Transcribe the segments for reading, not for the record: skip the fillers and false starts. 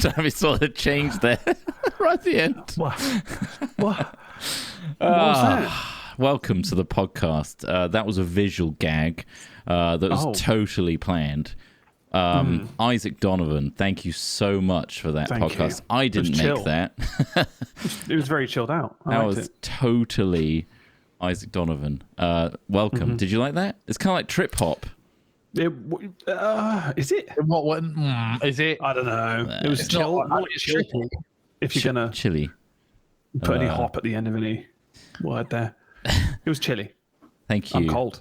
don't know if you saw the change there right at the end. What was that? Welcome to the podcast. That was a visual gag that was totally planned. Isaac Donovan, thank you so much for that podcast. You. I didn't make that. It was very chilled out. That was totally Isaac Donovan. Welcome. Did you like that? It's kind of like trip hop. Is it? What is it? I don't know. It was chill. If you're gonna chilly, put any hop at the end of any word there, it was chilly. Thank you. I'm cold.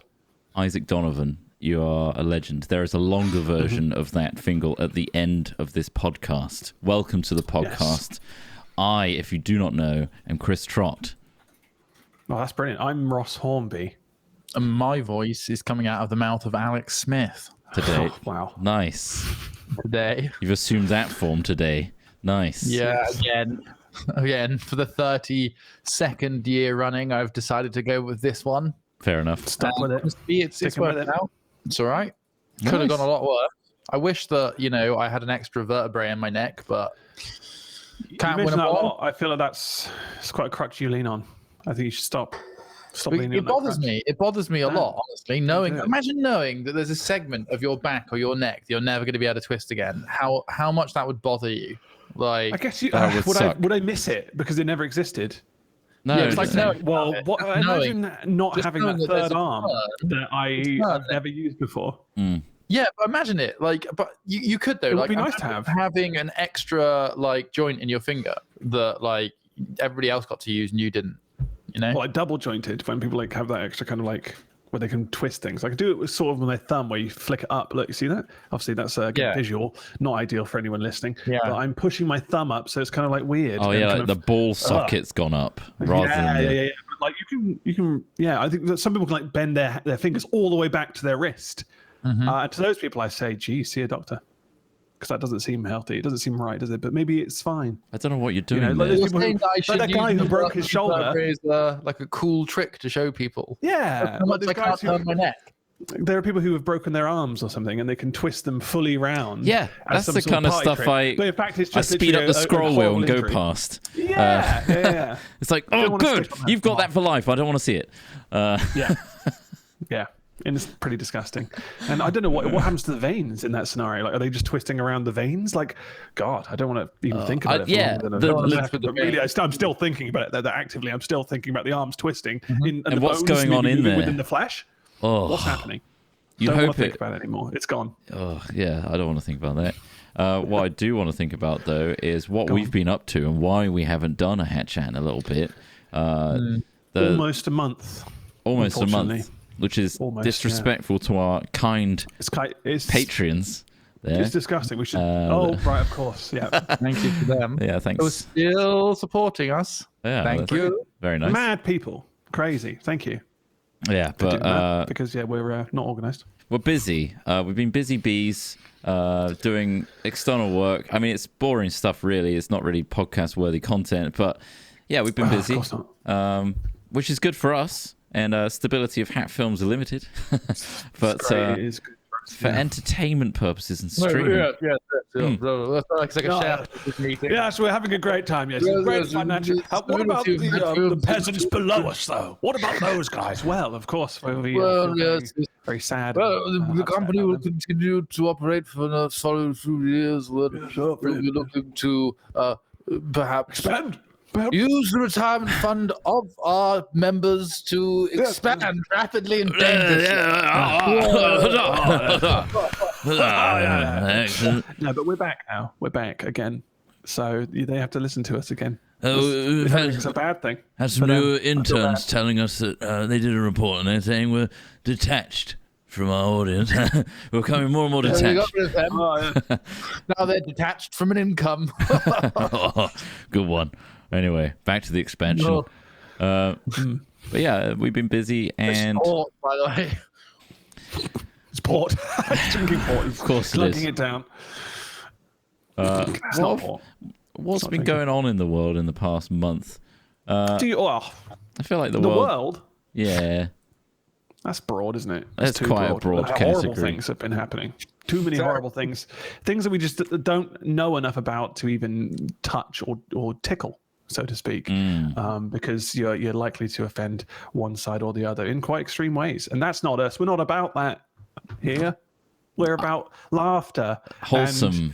Isaac Donovan, you are a legend. There is a longer version of that fingal at the end of this podcast. Welcome to the podcast. Yes. I, if you do not know, am Chris Trott. Oh, that's brilliant. I'm Ross Hornby. And my voice is coming out of the mouth of Alex Smith. Today. Wow. Nice. Today. You've assumed that form today. Nice. Yeah, again, for the 32nd year running, I've decided to go with this one. Fair enough. Stop with it. It's working out. It's all right. Nice. Could have gone a lot worse. I wish that, I had an extra vertebrae in my neck, but can't win them all. I feel like it's quite a crutch you lean on. I think you should stop leaning on it bothers me. It bothers me a lot, honestly. Imagine knowing that there's a segment of your back or your neck that you're never going to be able to twist again. How much that would bother you? Like, I guess you would I miss it because it never existed? No, yeah, it's like imagine not having that third arm that I've never used before. Yeah, but imagine it. But you could though. It would be nice to have having an extra joint in your finger that everybody else got to use and you didn't. Well, double jointed when people have that extra kind of where they can twist things. I can do it with sort of with my thumb where you flick it up. Look, you see that? Obviously, that's a good visual, not ideal for anyone listening. Yeah. But I'm pushing my thumb up, so it's kind of weird. Oh yeah, the ball socket's gone up rather than yeah. But you can. Yeah, I think that some people can bend their fingers all the way back to their wrist. To those people, I say, "Gee, see a doctor," because that doesn't seem healthy. It doesn't seem right, does it? But maybe it's fine. I don't know what you're doing. That guy who broke his shoulder is like a cool trick to show people. Yeah, how much I can't turn my neck. There are people who have broken their arms or something, and they can twist them fully round. Yeah, that's the kind of stuff but in fact, it's just I speed up the scroll wheel and go past. Yeah. It's like, oh, good, you've got that for life. I don't want to see it. Yeah. And it's pretty disgusting. And I don't know what happens to the veins in that scenario. Are they just twisting around the veins? God, I don't want to even think about it. I'm still thinking about it. Actively, I'm still thinking about the arms twisting. And what's going on in there? Within the flesh? What's happening? Don't want to think about it anymore. It's gone. Oh, yeah, I don't want to think about that. What I do want to think about, though, is what we've been up to and why we haven't done a hat chat in a little bit. Almost a month. Almost a month. Which is disrespectful to our kind patrons. There. It's disgusting. We should. Right, of course. Yeah. Thank you to them. Yeah, thanks. Who's still supporting us. Yeah, thank you. Very nice. Mad people. Crazy. Thank you. Yeah, but because we're not organised. We're busy. We've been busy bees doing external work. I mean, it's boring stuff, really. It's not really podcast-worthy content, but yeah, we've been busy, of course not. Which is good for us. And stability of hat films are limited, but for entertainment purposes and streaming. It's like a shaft meeting. Yes, we're having a great time. Yes, great financial. What about the peasants below us, though? What about those guys? Well, of course, very sad. Well, the company will continue to operate for another solid few years. We're looking to perhaps expand. Use the retirement fund of our members to expand rapidly and dangerously. No, but we're back now. We're back again. So they have to listen to us again. It's a bad thing. Had some new interns telling us that they did a report and they're saying we're detached from our audience. We're becoming more and more detached. Now they're detached from an income. Good one. Anyway, back to the expansion. But yeah, we've been busy and... It's port, by the way. It's port. It's drinking port. Of course it is. Slugging it down. What's been going on in the world in the past month? I feel like the world? Yeah. That's broad, isn't it? That's quite a broad category. Horrible things have been happening. Too many horrible things that we just don't know enough about to even touch or tickle, so to speak, because you're likely to offend one side or the other in quite extreme ways. And that's not us. We're not about that here. We're about laughter, wholesome,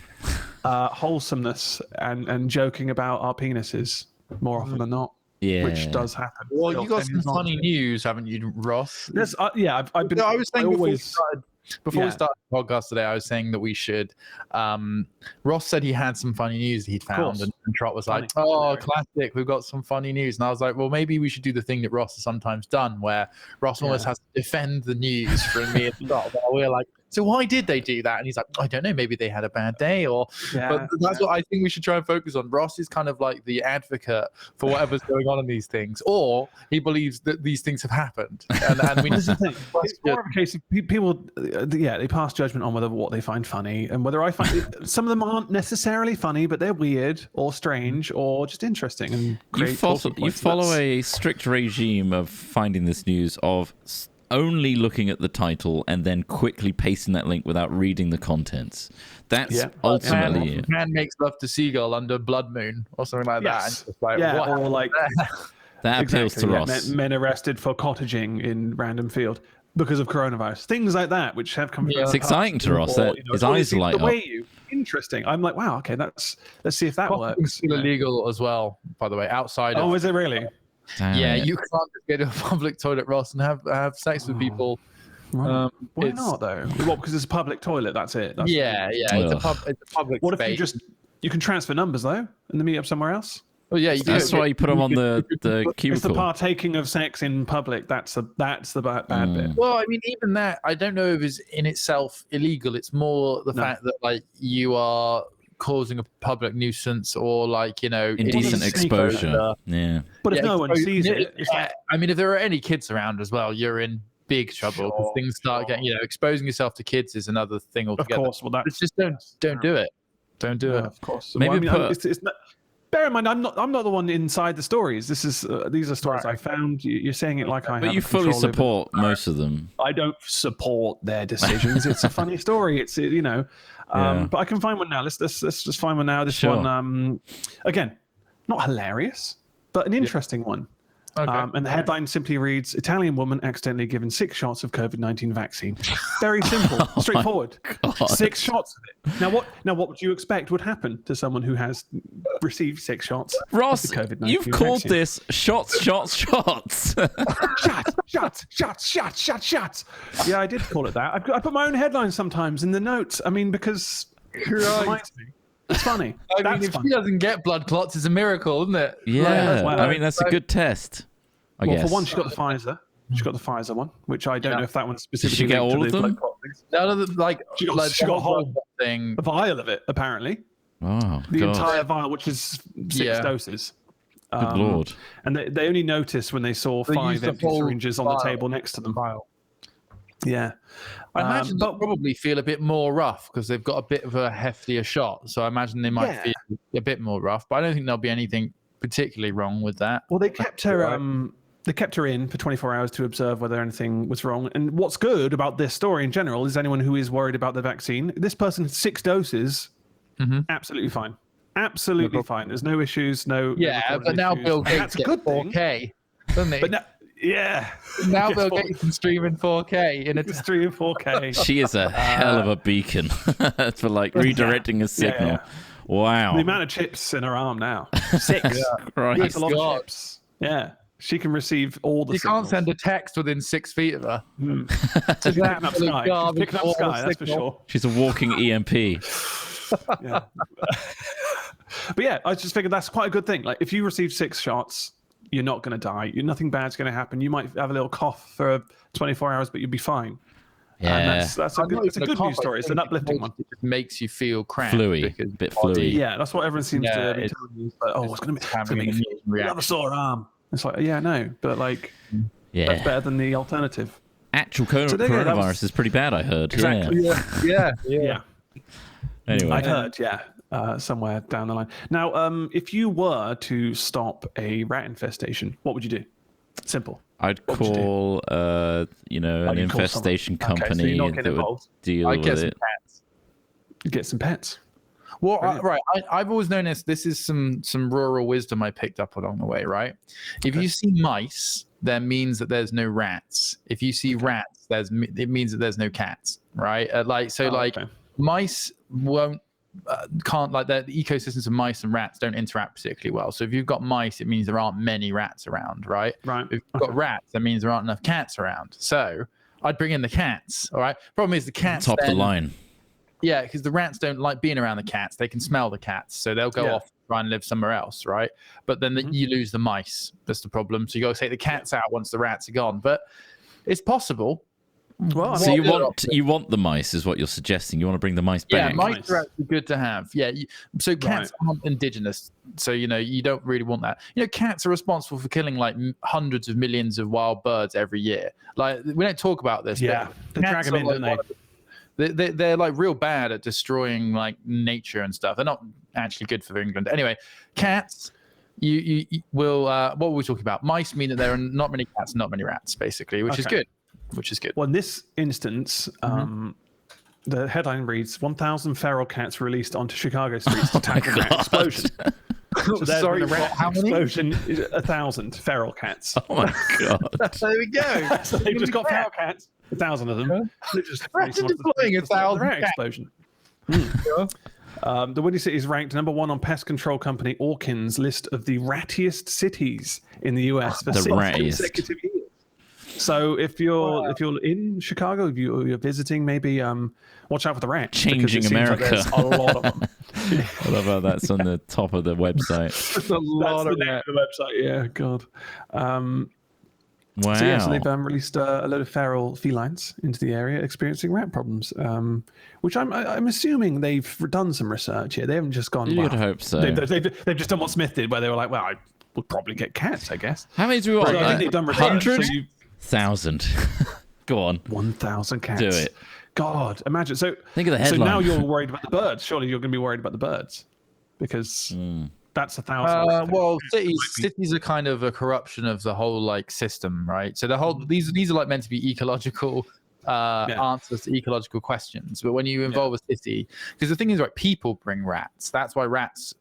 and, wholesomeness, and joking about our penises more often than not. Yeah, which does happen. Well, you got some funny news, haven't you, Ross? Yes, I've been. I was saying before we started the podcast today, I was saying that we should. Ross said he had some funny news that he'd found, and Trott was like, "Oh, classic! We've got some funny news." And I was like, "Well, maybe we should do the thing that Ross has sometimes done, where Ross almost has to defend the news from me and Trott." We're like, "So why did they do that?" And he's like, "I don't know. Maybe they had a bad day, or." But that's what I think we should try and focus on. Ross is kind of like the advocate for whatever's going on in these things, or he believes that these things have happened. And we it's more of a case of people. They pass judgment on whether what they find funny, and whether I find some of them aren't necessarily funny, but they're weird or strange or just interesting. And you follow a strict regime of finding this news of only looking at the title and then quickly pasting that link without reading the contents. That's ultimately it. Man makes love to seagull under blood moon or something like that. And just like, or like that appeals to Ross. Men arrested for cottaging in random field because of coronavirus. Things like that, which have come. It's exciting to Ross. His eyes light up. Interesting. I'm like, wow. Okay, let's see if that works. It's illegal as well, by the way, outside. Oh, is it really? Damn yeah, it. You can't just go to a public toilet, Ross, and have sex with people. Right. Why not though? Well, because it's a public toilet. That's it. It's a public. What space. if you can transfer numbers though, and then meet up somewhere else? Well, yeah, that's why you put them on the cubicle. It's the partaking of sex in public. That's the bad bit. Well, I mean, even that, I don't know if it's in itself illegal. It's more the fact that like you are causing a public nuisance or like indecent exposure. Yeah, but if no one sees it, I mean, if there are any kids around as well, you're in big trouble because things start getting. Exposing yourself to kids is another thing altogether. Of course, well, that's just don't do it. Don't do it. Of course, maybe it's not. Bear in mind, I'm not the one inside the stories. These are stories I found. You're saying it like I have. But you fully support most of them. I don't support their decisions. It's a funny story. But I can find one now. Let's just find one now. This one, again, not hilarious, but an interesting one. Okay. And the headline simply reads: Italian woman accidentally given 6 shots of COVID-19 vaccine. Very simple, straightforward. 6 shots of it. Now what would you expect would happen to someone who has received 6 shots? Ross, of the COVID-19 you've called vaccine? this shots. shots. Yeah, I did call it that. I put my own headlines sometimes in the notes. I mean, because it reminds me. It's funny. I mean, if she doesn't get blood clots, it's a miracle, isn't it? Yeah, I mean, that's a good test. I guess. For one, she got the Pfizer. She got the Pfizer one, which I don't know if that one specifically. Did she get all of them? She got a whole thing, a vial of it, apparently. Oh, the entire vial, which is 6 doses. Good Lord! And they only noticed when they saw 5 empty syringes on the table next to them. Vial. Yeah. I imagine they'll probably feel a bit more rough because they've got a bit of a heftier shot. So I imagine they might feel a bit more rough, but I don't think there'll be anything particularly wrong with that. Well, they kept her they kept her in for 24 hours to observe whether anything was wrong. And what's good about this story in general is anyone who is worried about the vaccine, this person had 6 doses, absolutely fine. Absolutely fine. There's no issues, no but now Bill Gates gets 4K, doesn't he? But now Bill Gates can stream in 4K in a stream in 4K. She is a hell of a beacon for like redirecting a signal. Yeah. Wow. The amount of chips in her arm now. 6. That's a lot of chips. Yeah. She can receive all the signals. Can't send a text within 6 feet of her. She's picking up Sky, that's for sure. She's a walking EMP. Yeah. But yeah, I just figured that's quite a good thing. Like if you receive 6 shots, you're not going to die. Nothing bad's going to happen. You might have a little cough for 24 hours, but you'll be fine. Yeah, and that's a good news story. It's an uplifting one. It just makes you feel cramped. Fluey, bit fluey. Yeah, that's what everyone seems to be telling you. Like, it's going to make you have a sore arm. It's like, no, but like, that's better than the alternative. Actual coronavirus is pretty bad, I heard. Exactly. Yeah. Anyway, I heard, somewhere down the line. Now, if you were to stop a rat infestation, what would you do? Simple. I'd call, an infestation company that would deal with it. get some pets. Well, right. I've always known this is some rural wisdom I picked up along the way, right? If you see mice, that means that there's no rats. If you see rats, it means that there's no cats, right? Mice can't like the ecosystems of mice and rats don't interact particularly well. So if you've got mice, it means there aren't many rats around, right? Right. If you've got rats, that means there aren't enough cats around. So I'd bring in the cats. All right. Problem is the cats top of the line. Yeah, because the rats don't like being around the cats. They can smell the cats, so they'll go off and try and live somewhere else, right? But then you lose the mice. That's the problem. So you got to take the cats out once the rats are gone. But it's possible. Well, so you want the mice, is what you're suggesting. You want to bring the mice back. Yeah, mice are actually good to have. Yeah, so cats aren't indigenous, so you don't really want that. Cats are responsible for killing like hundreds of millions of wild birds every year. Like we don't talk about this. Yeah, they drag them in, don't they? They're like real bad at destroying like nature and stuff. They're not actually good for England. Anyway, cats. You will. What were we talking about? Mice mean that there are not many cats, and not many rats, basically, which is good. Well, in this instance, the headline reads 1,000 feral cats released onto Chicago streets to tackle rat explosion. So sorry, the rat how many? explosion is 1,000 feral cats. Oh my god! There we go. So they've just got feral cats, 1,000 of them. They're just deploying 1,000 rat explosion. The Windy City is ranked number 1 on pest control company Orkin's list of the rattiest cities in the US for 6 consecutive years. So if you're in Chicago, if you're visiting, maybe watch out for the rats. Changing America. Like a lot of them. I love how that's on the top of the website. That's a lot of the website. Yeah, God. Wow. So they've released a load of feral felines into the area experiencing rat problems, which I'm assuming they've done some research here. They haven't just gone. You'd hope so. They've just done what Smith did, where they were like, well, I would probably get cats, I guess. How many do we want? I think they've done research. 100? 1,000. Go on. 1,000 cats. Do it. God, imagine. So think of the headline. So now you're worried about the birds. Surely you're going to be worried about the birds because that's 1,000. Well, cities are kind of a corruption of the whole like system, right? So the whole these are like meant to be ecological answers to ecological questions. But when you involve a city, because the thing is, right, people bring rats. That's why rats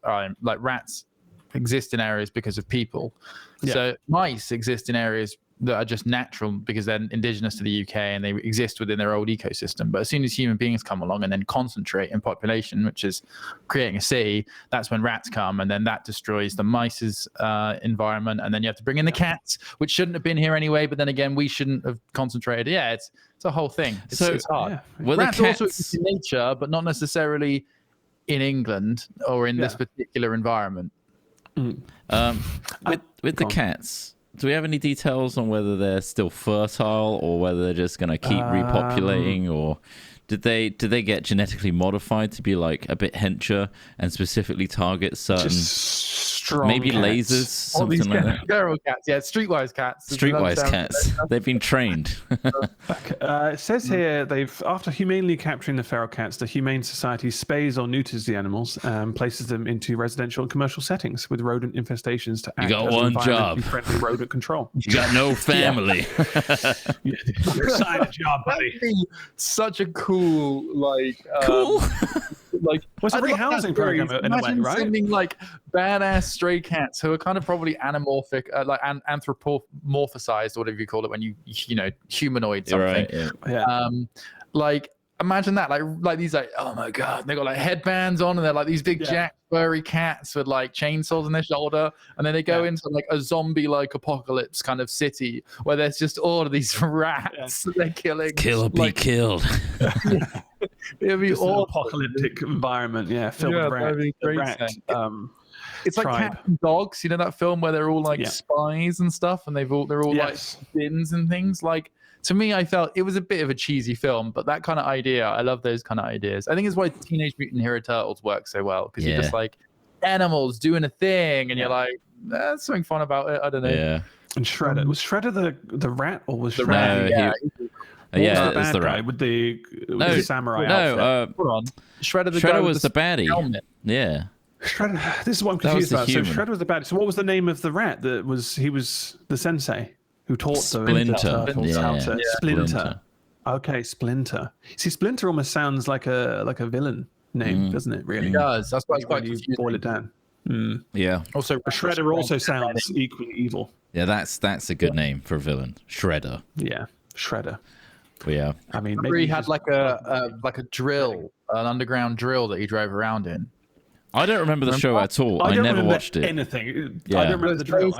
exist in areas because of people. So mice exist in areas that are just natural because they're indigenous to the UK and they exist within their old ecosystem. But as soon as human beings come along and then concentrate in population, which is creating a city, that's when rats come, and then that destroys the mice's environment. And then you have to bring in the cats, which shouldn't have been here anyway. But then again, we shouldn't have concentrated. Yeah, it's a whole thing. It's hard. Yeah. Rats also exist in nature, but not necessarily in England or in this particular environment. With the cats, do we have any details on whether they're still fertile or whether they're just going to keep repopulating, or did they get genetically modified to be like a bit hencher and specifically target certain maybe cats. Lasers, something like that? Feral cats, streetwise cats. Streetwise cats. They've been trained. It says here after humanely capturing the feral cats, the Humane Society spays or neuters the animals and places them into residential and commercial settings with rodent infestations to act got as one job. Friendly rodent control. You got no family. You're assigned a job, buddy. That'd be such a cool what's a free housing program in a way, right? Sending like badass stray cats who are kind of probably anamorphic, like anthropomorphized, or whatever you call it when you humanoid something. Right, yeah. Like imagine that, like these oh my god, they got like headbands on and they're like these big jack furry cats with like chainsaws on their shoulder, and then they go into like a zombie like apocalypse kind of city where there's just all of these rats that they're killing. Kill or be killed. It'd be all apocalyptic environment, filled with rat. It's like Cats and Dogs, that film where they're all like spies and stuff, and they're all like spins and things. Like, to me, I felt it was a bit of a cheesy film, but that kind of idea, I love those kind of ideas. I think it's why Teenage Mutant Hero Turtles work so well, because you're just like animals doing a thing, and you're like, there's something fun about it. I don't know. Yeah. And Shredder, was Shredder the rat, or was Shredder? It was the rat rat with the samurai outfit. Hold on. Shredder was the baddie. Helmet. Yeah. Shredder. This is what I'm confused about. So Shredder was the baddie. So what was the name of the rat that was? He was the sensei who taught Splinter. Splinter. Okay, Splinter. See, Splinter almost sounds like a villain name, doesn't it? Really, it does. That's why it's quite when you confusing. boil it down. Yeah. Also, A Shredder also sounds equally evil. Yeah, that's a good name for a villain. Shredder. Yeah, Shredder. Yeah. I mean, maybe he had like a drill, an underground drill that he drove around in. I don't remember the show at all. I never watched it. Anything. Yeah. I don't remember the drill.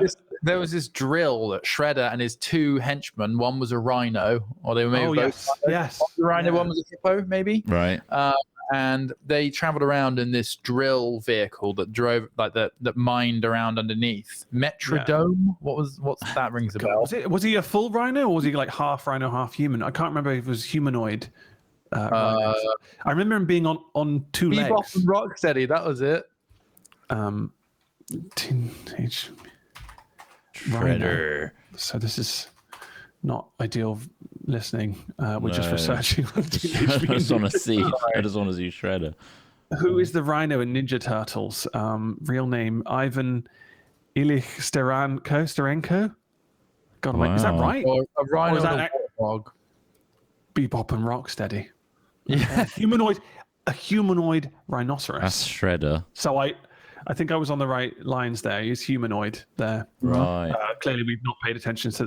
There was this drill that Shredder and his two henchmen. One was a rhino, or they were maybe both. Yes. The rhino one was a hippo, maybe. Right. And they traveled around in this drill vehicle that drove that mined around underneath. Metrodome. What's that rings a bell? Was he a full rhino, or was he like half rhino, half human? I can't remember if it was humanoid. I remember him being on two legs. Bebop and Rocksteady, that was it. Teenage Shredder. Rhino. So this is not ideal listening. We're just researching. I just want to see. I just want to see Shredder. Who is the Rhino in Ninja Turtles? Real name Ivan Ilich Sterenko. God, wait, is that right? Or a rhino or is that dog? Bebop and Rocksteady. Yeah, a humanoid rhinoceros. That's Shredder. So I think I was on the right lines there. He's humanoid there. Right. Clearly, we've not paid attention to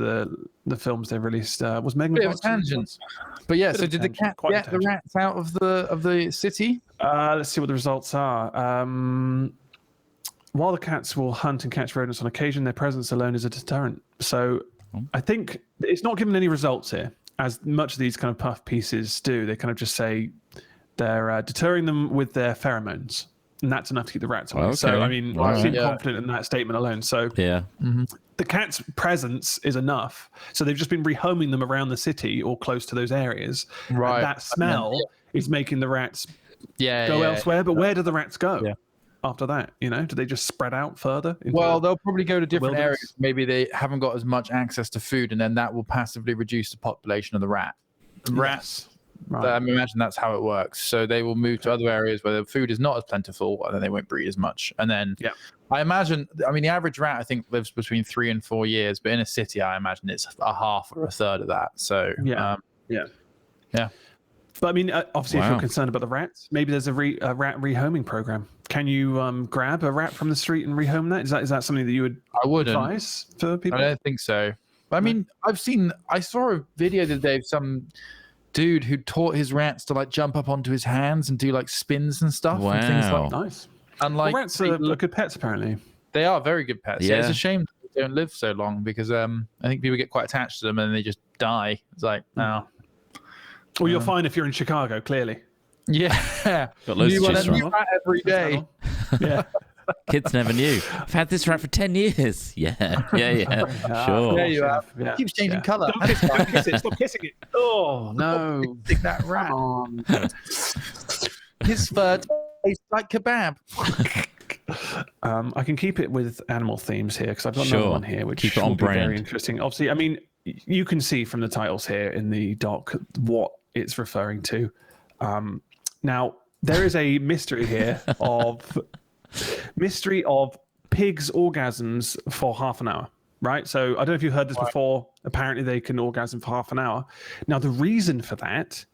the films they've released. Was Megan bit Fox? of tangents. But yeah, so did the cat get the rats out of the city? Let's see what the results are. While the cats will hunt and catch rodents on occasion, their presence alone is a deterrent. So I think it's not given any results here, as much of these kind of puff pieces do. They kind of just say they're deterring them with their pheromones. And that's enough to keep the rats away. Okay. So, I mean, I seem confident in that statement alone. So, the cat's presence is enough. So, they've just been rehoming them around the city or close to those areas. Right. And that smell is making the rats go elsewhere. But where do the rats go after that? You know, do they just spread out further? Well, they'll probably go to different areas. Maybe they haven't got as much access to food, and then that will passively reduce the population of the rat. Rats. Right. I imagine that's how it works. So they will move to other areas where the food is not as plentiful, and then they won't breed as much. And then I imagine, the average rat, I think, lives between 3 and 4 years, but in a city, I imagine it's a half or a third of that. So yeah. But I mean, obviously, if you're concerned about the rats, maybe there's a rat rehoming program. Can you grab a rat from the street and rehome that? Is that something that you would advise for people? I don't think so. I mean, I saw a video the other day of some dude who taught his rats to like jump up onto his hands and do like spins and stuff. Wow. And things like nice. And like rats are good pets, apparently. They are very good pets. Yeah. It's a shame they don't live so long because I think people get quite attached to them and they just die. It's like, no. Well, you're fine if you're in Chicago, clearly. Yeah. Got loads to choose from. Every day. Yeah. Kids never knew. I've had this rat for 10 years. Yeah. Sure. There you are. It keeps changing colour. Don't kiss it. Stop kissing it. Oh, no. Stick that rat on. His fur tastes like kebab. I can keep it with animal themes here because I've got another one here, which will be very interesting. Obviously, I mean, you can see from the titles here in the doc what it's referring to. Now, there is a mystery here of pigs' orgasms for half an hour, right? So I don't know if you've heard this before. Apparently, they can orgasm for half an hour. Now, the reason for that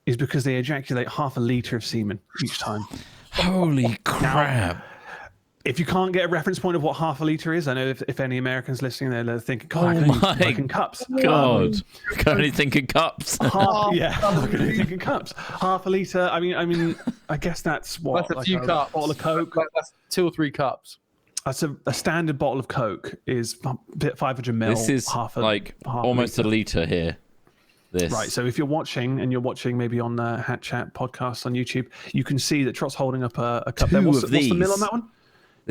is because they ejaculate half a liter of semen each time. Holy crap. Now, if you can't get a reference point of what half a liter is, I know if any Americans listening, they're thinking, God, I can think in cups. God. Can only think in cups. I can only think in cups. Half a liter. I mean, I guess that's what? That's a few cups. Bottle of Coke. That's 2 or 3 cups. That's a standard bottle of Coke is 500 ml. This is almost a liter here. Right, so if you're watching maybe on Hat Chat podcast on YouTube, you can see that Trott's holding up a cup. What's the mil on that one?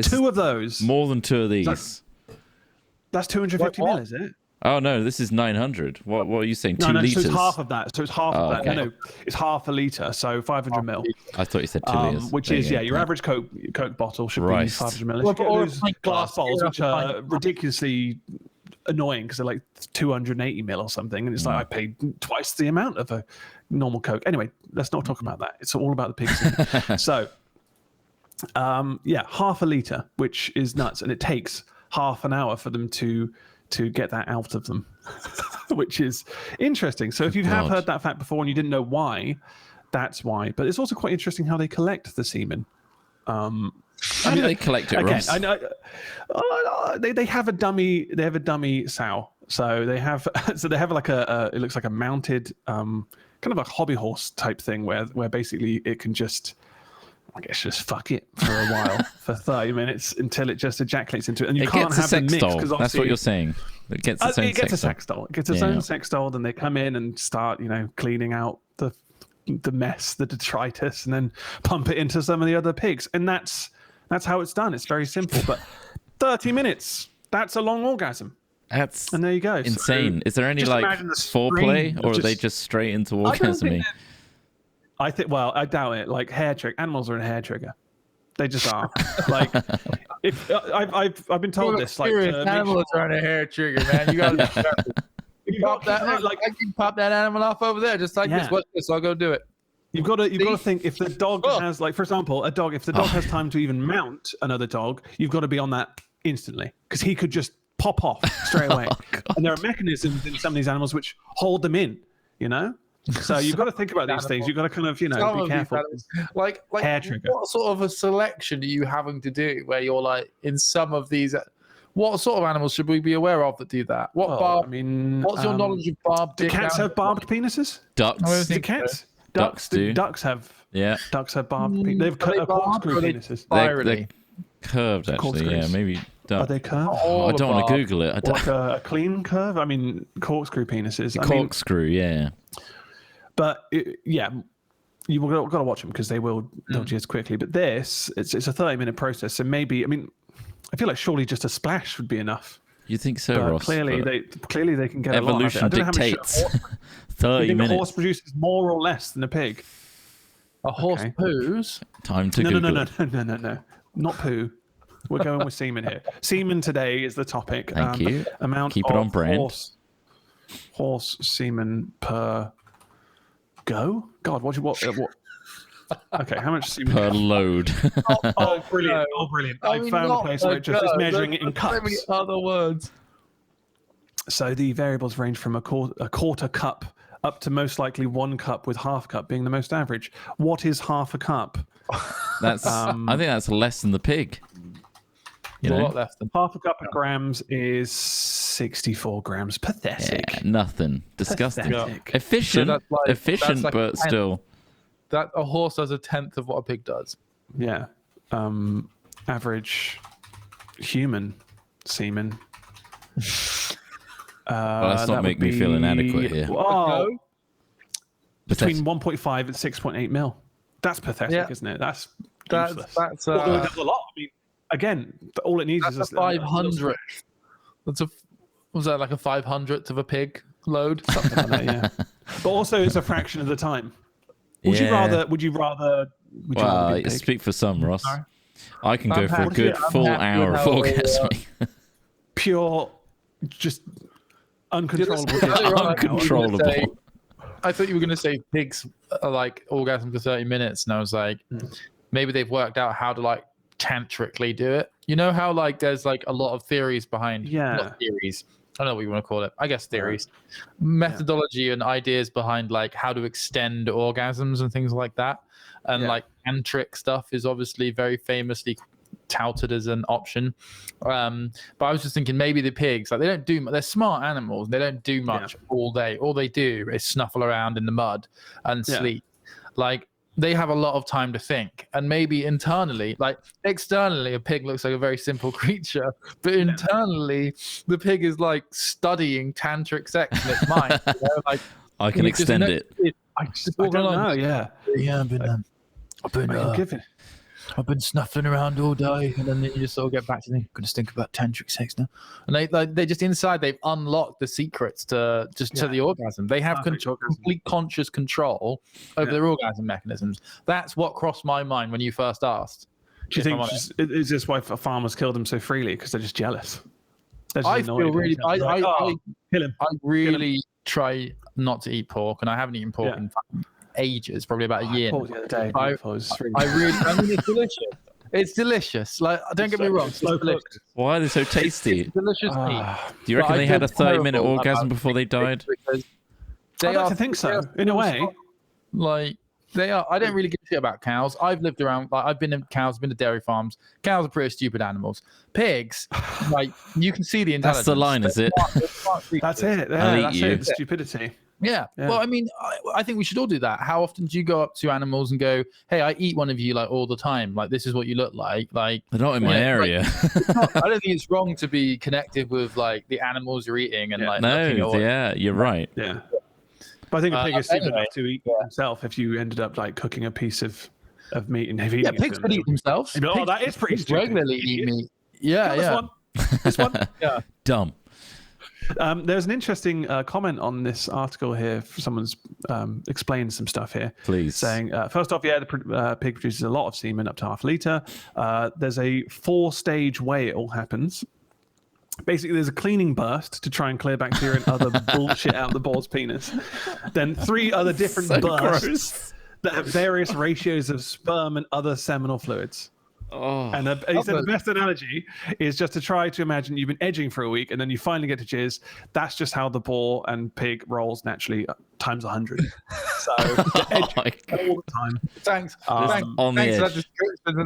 2 of those. More than 2 of these. That's 250 mil, is it? Oh no, this is 900. What are you saying? 2 liters? So it's half of that. Okay. No, it's half a liter, so 500 mil. I thought you said 2 liters. Which is your average Coke bottle should be 500 mil. Or those glass bottles, which are ridiculously annoying because they're like 280 mil or something, and it's like I paid twice the amount of a normal Coke. Anyway, let's not talk about that. It's all about the pigs. So. Half a liter, which is nuts, and it takes half an hour for them to get that out of them, which is interesting. So if you have heard that fact before and you didn't know why, That's why. But it's also quite interesting how they collect the semen. How do they collect it, again, Ross? I know they have a dummy. They have a dummy sow. So they have like a it looks like a mounted kind of a hobby horse type thing where basically it can just, I guess, just fuck it for a while for 30 minutes until it just ejaculates into it, and you can't have the mix because that's what you're saying. It gets its own sex doll. It gets its own sex doll. Then they come in and start, cleaning out the mess, the detritus, and then pump it into some of the other pigs, and that's how it's done. It's very simple, but 30 minutes. That's a long orgasm. And there you go. Insane. So, is there any foreplay, or are they just straight into orgasming? I think. Well, I doubt it. Like hair trigger. Animals are a hair trigger. They just are. Like, if I've been told this. Like, animals are on a hair trigger, man. You got you pop that. Like, I can pop that animal off over there, just like this. Watch this. I'll go do it. You've got to think, if the dog has, like, for example, a dog. If the dog has time to even mount another dog, you've got to be on that instantly, because he could just pop off straight away. And there are mechanisms in some of these animals which hold them in, So you've got to think about these things. You've got to kind of, be careful. Like hair trigger. What sort of a selection are you having to do where you're like, in some of these, what sort of animals should we be aware of that do that? What's your knowledge of barbed? Do cats have barbed penises? Ducks. Do cats? Ducks do. Ducks have. Yeah. Ducks have barbed penises. They've corkscrew penises. They're curved, actually. Yeah, maybe. Are they curved? I don't want to Google it. Like a clean curve? I mean, corkscrew penises. Corkscrew, yeah. But you've got to watch them because they'll jizz quickly. But it's a 30-minute process. So maybe, I feel like surely just a splash would be enough. You think so, but Ross? Clearly they can get evolution a lot of it. dictates 30 minutes. A horse produces more or less than a pig? A horse poos? Time to Google it. No. Not poo. We're going with semen here. Semen today is the topic. Thank you. Keep it of on brand. Horse semen per go? God, what? Okay, how much semen per load? Brilliant! Brilliant! I found a place where it just is measuring it in cups. So many other words. So the variables range from a quarter cup up to most likely 1 cup, with half cup being the most average. What is half a cup? That's I think that's less than the pig. A lot less than half a cup of grams is 64 grams. Pathetic. Yeah, nothing. Disgusting. Pathetic. Efficient, that's like but still. That a horse does 1/10 of what a pig does. Yeah. Average human semen. Let's not make me feel inadequate here. Between 1.5 and 6.8 mil. That's pathetic, isn't it? That's useless. That's a lot. I mean, again, all it needs is a 500th. Was that like a 500th of a pig load? Something like that, yeah. But also, it's a fraction of the time. Would you rather? Speak for some, Ross. I can go for a good full hour of orgasming. Pure, just uncontrollable. Uncontrollable. I thought you were going to say pigs are like orgasm for 30 minutes, and I was like, maybe they've worked out how to like tantrically do it. You know how like there's like a lot of theories behind. Not theories. I don't know what you want to call it. I guess theories, methodology, and ideas behind like how to extend orgasms and things like that. And like tantric stuff is obviously very famously touted as an option. But I was just thinking maybe the pigs, like they don't do, they're smart animals. They don't do much all day. All they do is snuffle around in the mud and sleep. Like they have a lot of time to think, and maybe internally, like externally, a pig looks like a very simple creature, but internally, the pig is like studying tantric sex in its mind. Like I can extend it. I don't know. Yeah, I've been snuffling around all day, and then you just sort of get back to I'm going to think about tantric sex now. And they just inside, they've unlocked the secrets to the orgasm. They have complete conscious control over their orgasm mechanisms. That's what crossed my mind when you first asked. Do you think is this why farmers kill them so freely? Because they're just jealous. I feel really, I really try not to eat pork, and I haven't eaten pork in ages, probably about a year. The other day, I mean, it's delicious. It's delicious. Like, don't get me wrong. It's delicious. Why are they so tasty? It's delicious meat. Do you reckon they had a 30-minute orgasm before they died? I'd like to think so, in a way. Like, They are. I don't really give a shit about cows. I've lived around. Like, I've been in cows, been to dairy farms. Cows are pretty stupid animals. Pigs, like you can see the intelligence. That's the line, is it? That's it. Yeah, that's it. The stupidity. Yeah. Well, I mean, I think we should all do that. How often do you go up to animals and go, "Hey, I eat one of you like all the time. Like this is what you look like." Like they're not in my area. Like, I don't think it's wrong to be connected with like the animals you're eating and like. No, yeah, you're right. Yeah. But I think a pig is stupid enough to eat himself if you ended up like cooking a piece of meat and eating it. Pigs could eat themselves. That is pretty stupid. Regularly eat meat. Yeah, This one. Yeah. Dumb. There's an interesting comment on this article here. Someone's explained some stuff here. Please. Saying, first off, the pig produces a lot of semen, up to half a litre. There's a 4-stage way it all happens. Basically, there's a cleaning burst to try and clear bacteria and other bullshit out of the boar's penis. Then 3 other different bursts that have various ratios of sperm and other seminal fluids. Oh, and he said the best analogy is just to try to imagine you've been edging for a week and then you finally get to jizz. That's just how the boar and pig rolls naturally times 100. So edge all the time. Thanks. On the edge.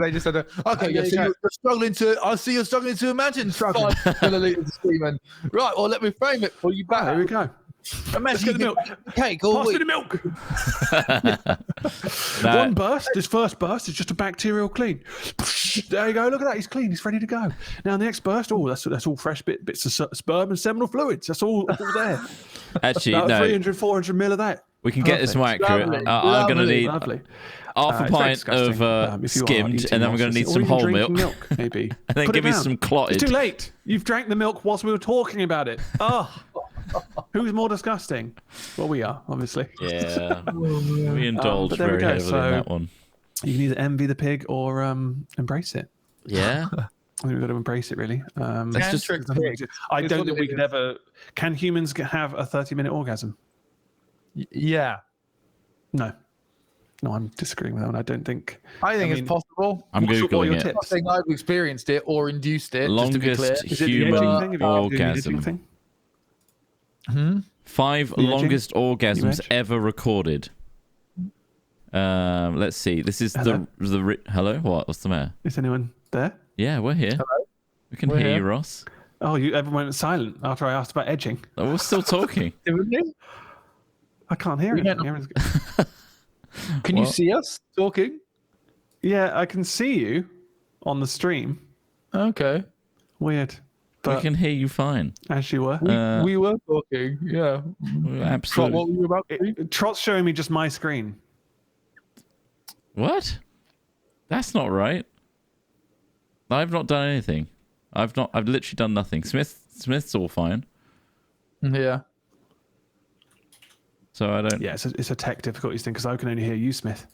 They just said, okay, you're struggling to. I see you're struggling to imagine 5 milliliters of semen. Right, well, let me frame it for you back. Here we go. Imagine the milk. Cake all Pass week. me the milk. One burst, his first burst is just a bacterial clean. There you go. Look at that. He's clean. He's ready to go. Now the next burst, that's all fresh bits of sperm and seminal fluids. That's all there. Actually, about no. 300, 400 mil of that. We can get this more accurate. I'm going to need half a pint of skimmed, and then we're going to need some whole milk. Maybe. And then give me some clotted. It's too late. You've drank the milk whilst we were talking about it. Oh. Who's more disgusting? Well, we are, obviously. Yeah. We indulge very heavily in that one. You can either envy the pig or embrace it. Yeah. I think we've got to embrace it, really. I don't think we could ever... Can humans have a 30-minute orgasm? Yeah. No, I'm disagreeing with that one. I think it's possible. I'm Googling it. I'm not saying I've experienced it or induced it. Longest human orgasm. 5 longest orgasms ever recorded. Let's see. This is Hello? Hello? What's the matter? Is anyone there? Yeah, we're here. Hello? We can hear you, Ross. Oh, everyone went silent after I asked about edging. Oh, we're still talking. I can't hear anything. Can you see us talking? Yeah, I can see you on the stream. Okay. Weird. But we can hear you fine. As you were. We were talking, yeah. Absolutely. What were you about to do? Trott's showing me just my screen. What? That's not right. I've not done anything. I've literally done nothing. Smith's all fine. Yeah. So I don't... Yeah, it's a tech difficulties thing because I can only hear you, Smith.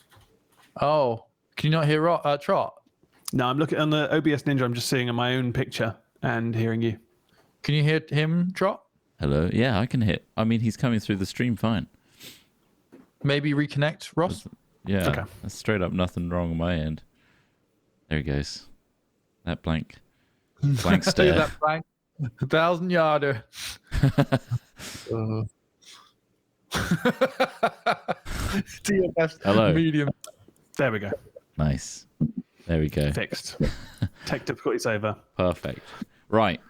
Oh. Can you not hear Trott? No, I'm looking on the OBS Ninja. I'm just seeing my own picture and hearing you. Can you hear him, Trott? Hello? Yeah, I can hear. I mean, he's coming through the stream fine. Maybe reconnect, Ross? Yeah. Okay. That's straight up nothing wrong on my end. There he goes. That blank stare. That blank 1,000-yarder. Hello. Medium. There we go. Nice. There we go. Fixed. Tech difficulties over. Perfect. Right.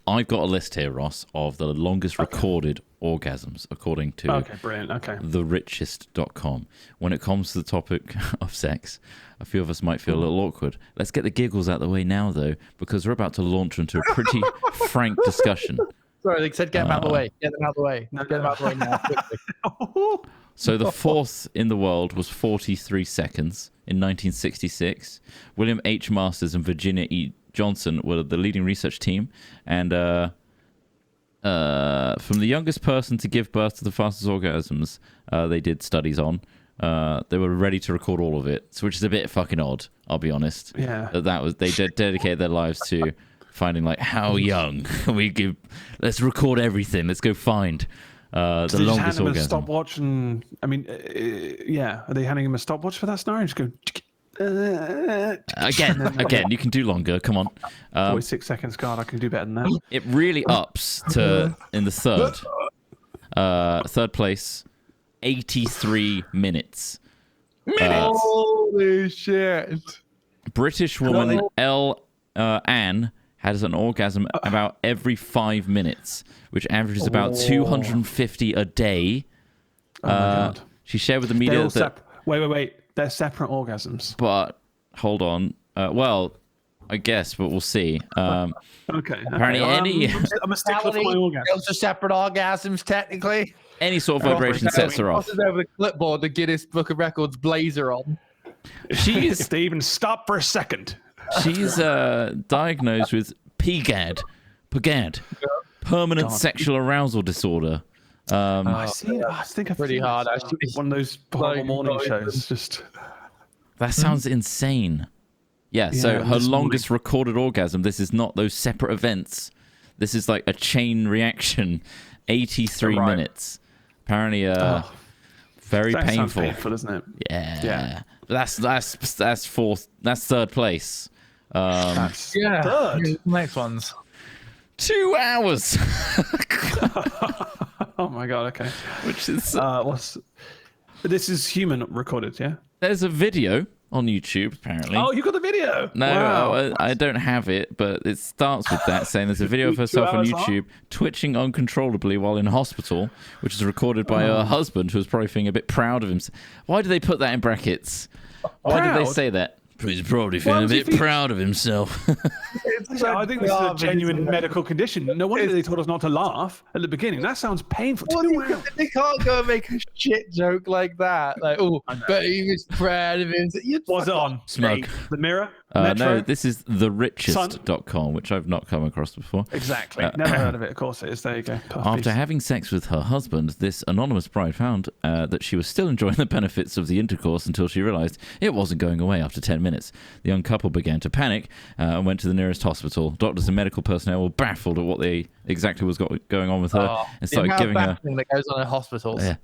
I've got a list here, Ross, of the longest recorded orgasms, according to therichest.com. When it comes to the topic of sex, a few of us might feel a little awkward. Let's get the giggles out of the way now, though, because we're about to launch into a pretty frank discussion. Sorry, they said get them out of the way. Get them out of the way. Get them out of the way now, quickly. So the fourth in the world was 43 seconds in 1966. William H. Masters and Virginia E. Johnson were the leading research team, and from the youngest person to give birth to the fastest orgasms, they did studies on. They were ready to record all of it, which is a bit fucking odd. I'll be honest. Yeah. They dedicated their lives to finding like how young can we give. Let's record everything. Let's go find the longest orgasm. A stopwatch, and I mean, yeah. Are they handing him a stopwatch for that scenario? Just go. Again, you can do longer. Come on. 46 seconds. God, I can do better than that. It really ups to in the third place, 83 minutes. Holy shit. British woman Anne has an orgasm about every 5 minutes, which averages about 250 a day. Oh my God. She shared with the media that... Wait. They're separate orgasms. But, hold on. Well, I guess, but we'll see. Okay. Apparently I'm a stickler for my orgasms. Those are separate orgasms, technically. Any sort of vibration sets her off. Over the clipboard, the Guinness Book of Records blazer on. If they even stop for a second. She's diagnosed with PGAD, permanent sexual arousal disorder. I think I've pretty hard. Actually, one of those horrible morning shows. Just that sounds insane. Yeah. So her longest recorded orgasm. This is not those separate events. This is like a chain reaction. 83 minutes. Apparently, very painful. Sounds painful, isn't it? Yeah. That's fourth. That's third place. Third. Next one's 2 hours. Oh my God. Okay. Which is this is human recorded, yeah? There's a video on YouTube, apparently. Oh, you got the video? No, wow. I don't have it, but it starts with that, saying there's a video of herself on YouTube twitching uncontrollably while in hospital, which is recorded by her husband, who was probably feeling a bit proud of himself. Why do they put that in brackets? Why did they say that? He's probably feeling a bit proud of himself. I think this is a genuine medical condition. No wonder they told us not to laugh at the beginning. That sounds painful. They can't go and make a shit joke like that. Like, but he was proud of him. Was it on? Smug. The Mirror? No, this is therichest.com, which I've not come across before. Exactly. Never heard of it. Of course it is. There you go. After having sex with her husband, this anonymous bride found that she was still enjoying the benefits of the intercourse until she realized it wasn't going away after 10 minutes. The young couple began to panic and went to the nearest hospital. Doctors and medical personnel were baffled at what they exactly was going on with her and started giving her... that goes on in hospitals. Yeah.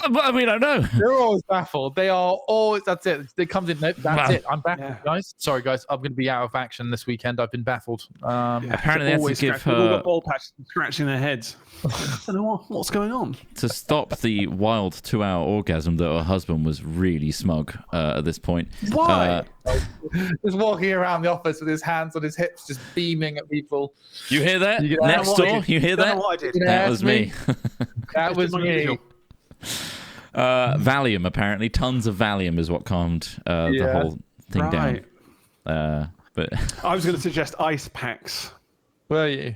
But we don't know. They're always baffled. They are always... That's it. It comes in... Nope, that's it. I'm baffled, guys. Sorry, guys. I'm going to be out of action this weekend. I've been baffled. Apparently they had to give her... ball patches scratching their heads. I don't know what's going on. To stop the wild 2-hour orgasm that her husband was really smug at this point. Why? Just walking around the office with his hands on his hips, just beaming at people. You hear that? Next door? You hear that? That was me. That was me. Valium, apparently. Tons of Valium is what calmed the whole thing down. But I was going to suggest ice packs. Were you?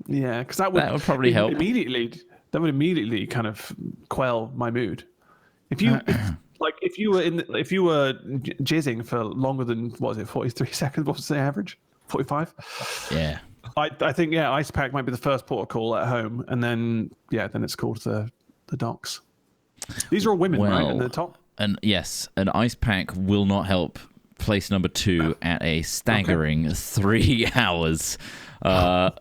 Yeah, because that would probably help. That would immediately kind of quell my mood. If you were jizzing for longer than 43 seconds? What was the average? 45. Yeah. I think ice pack might be the first port of call at home, and then it's called the docs. These are all women, right? In the top. And yes, an ice pack will not help. Place number 2 at a staggering 3 hours. Wait,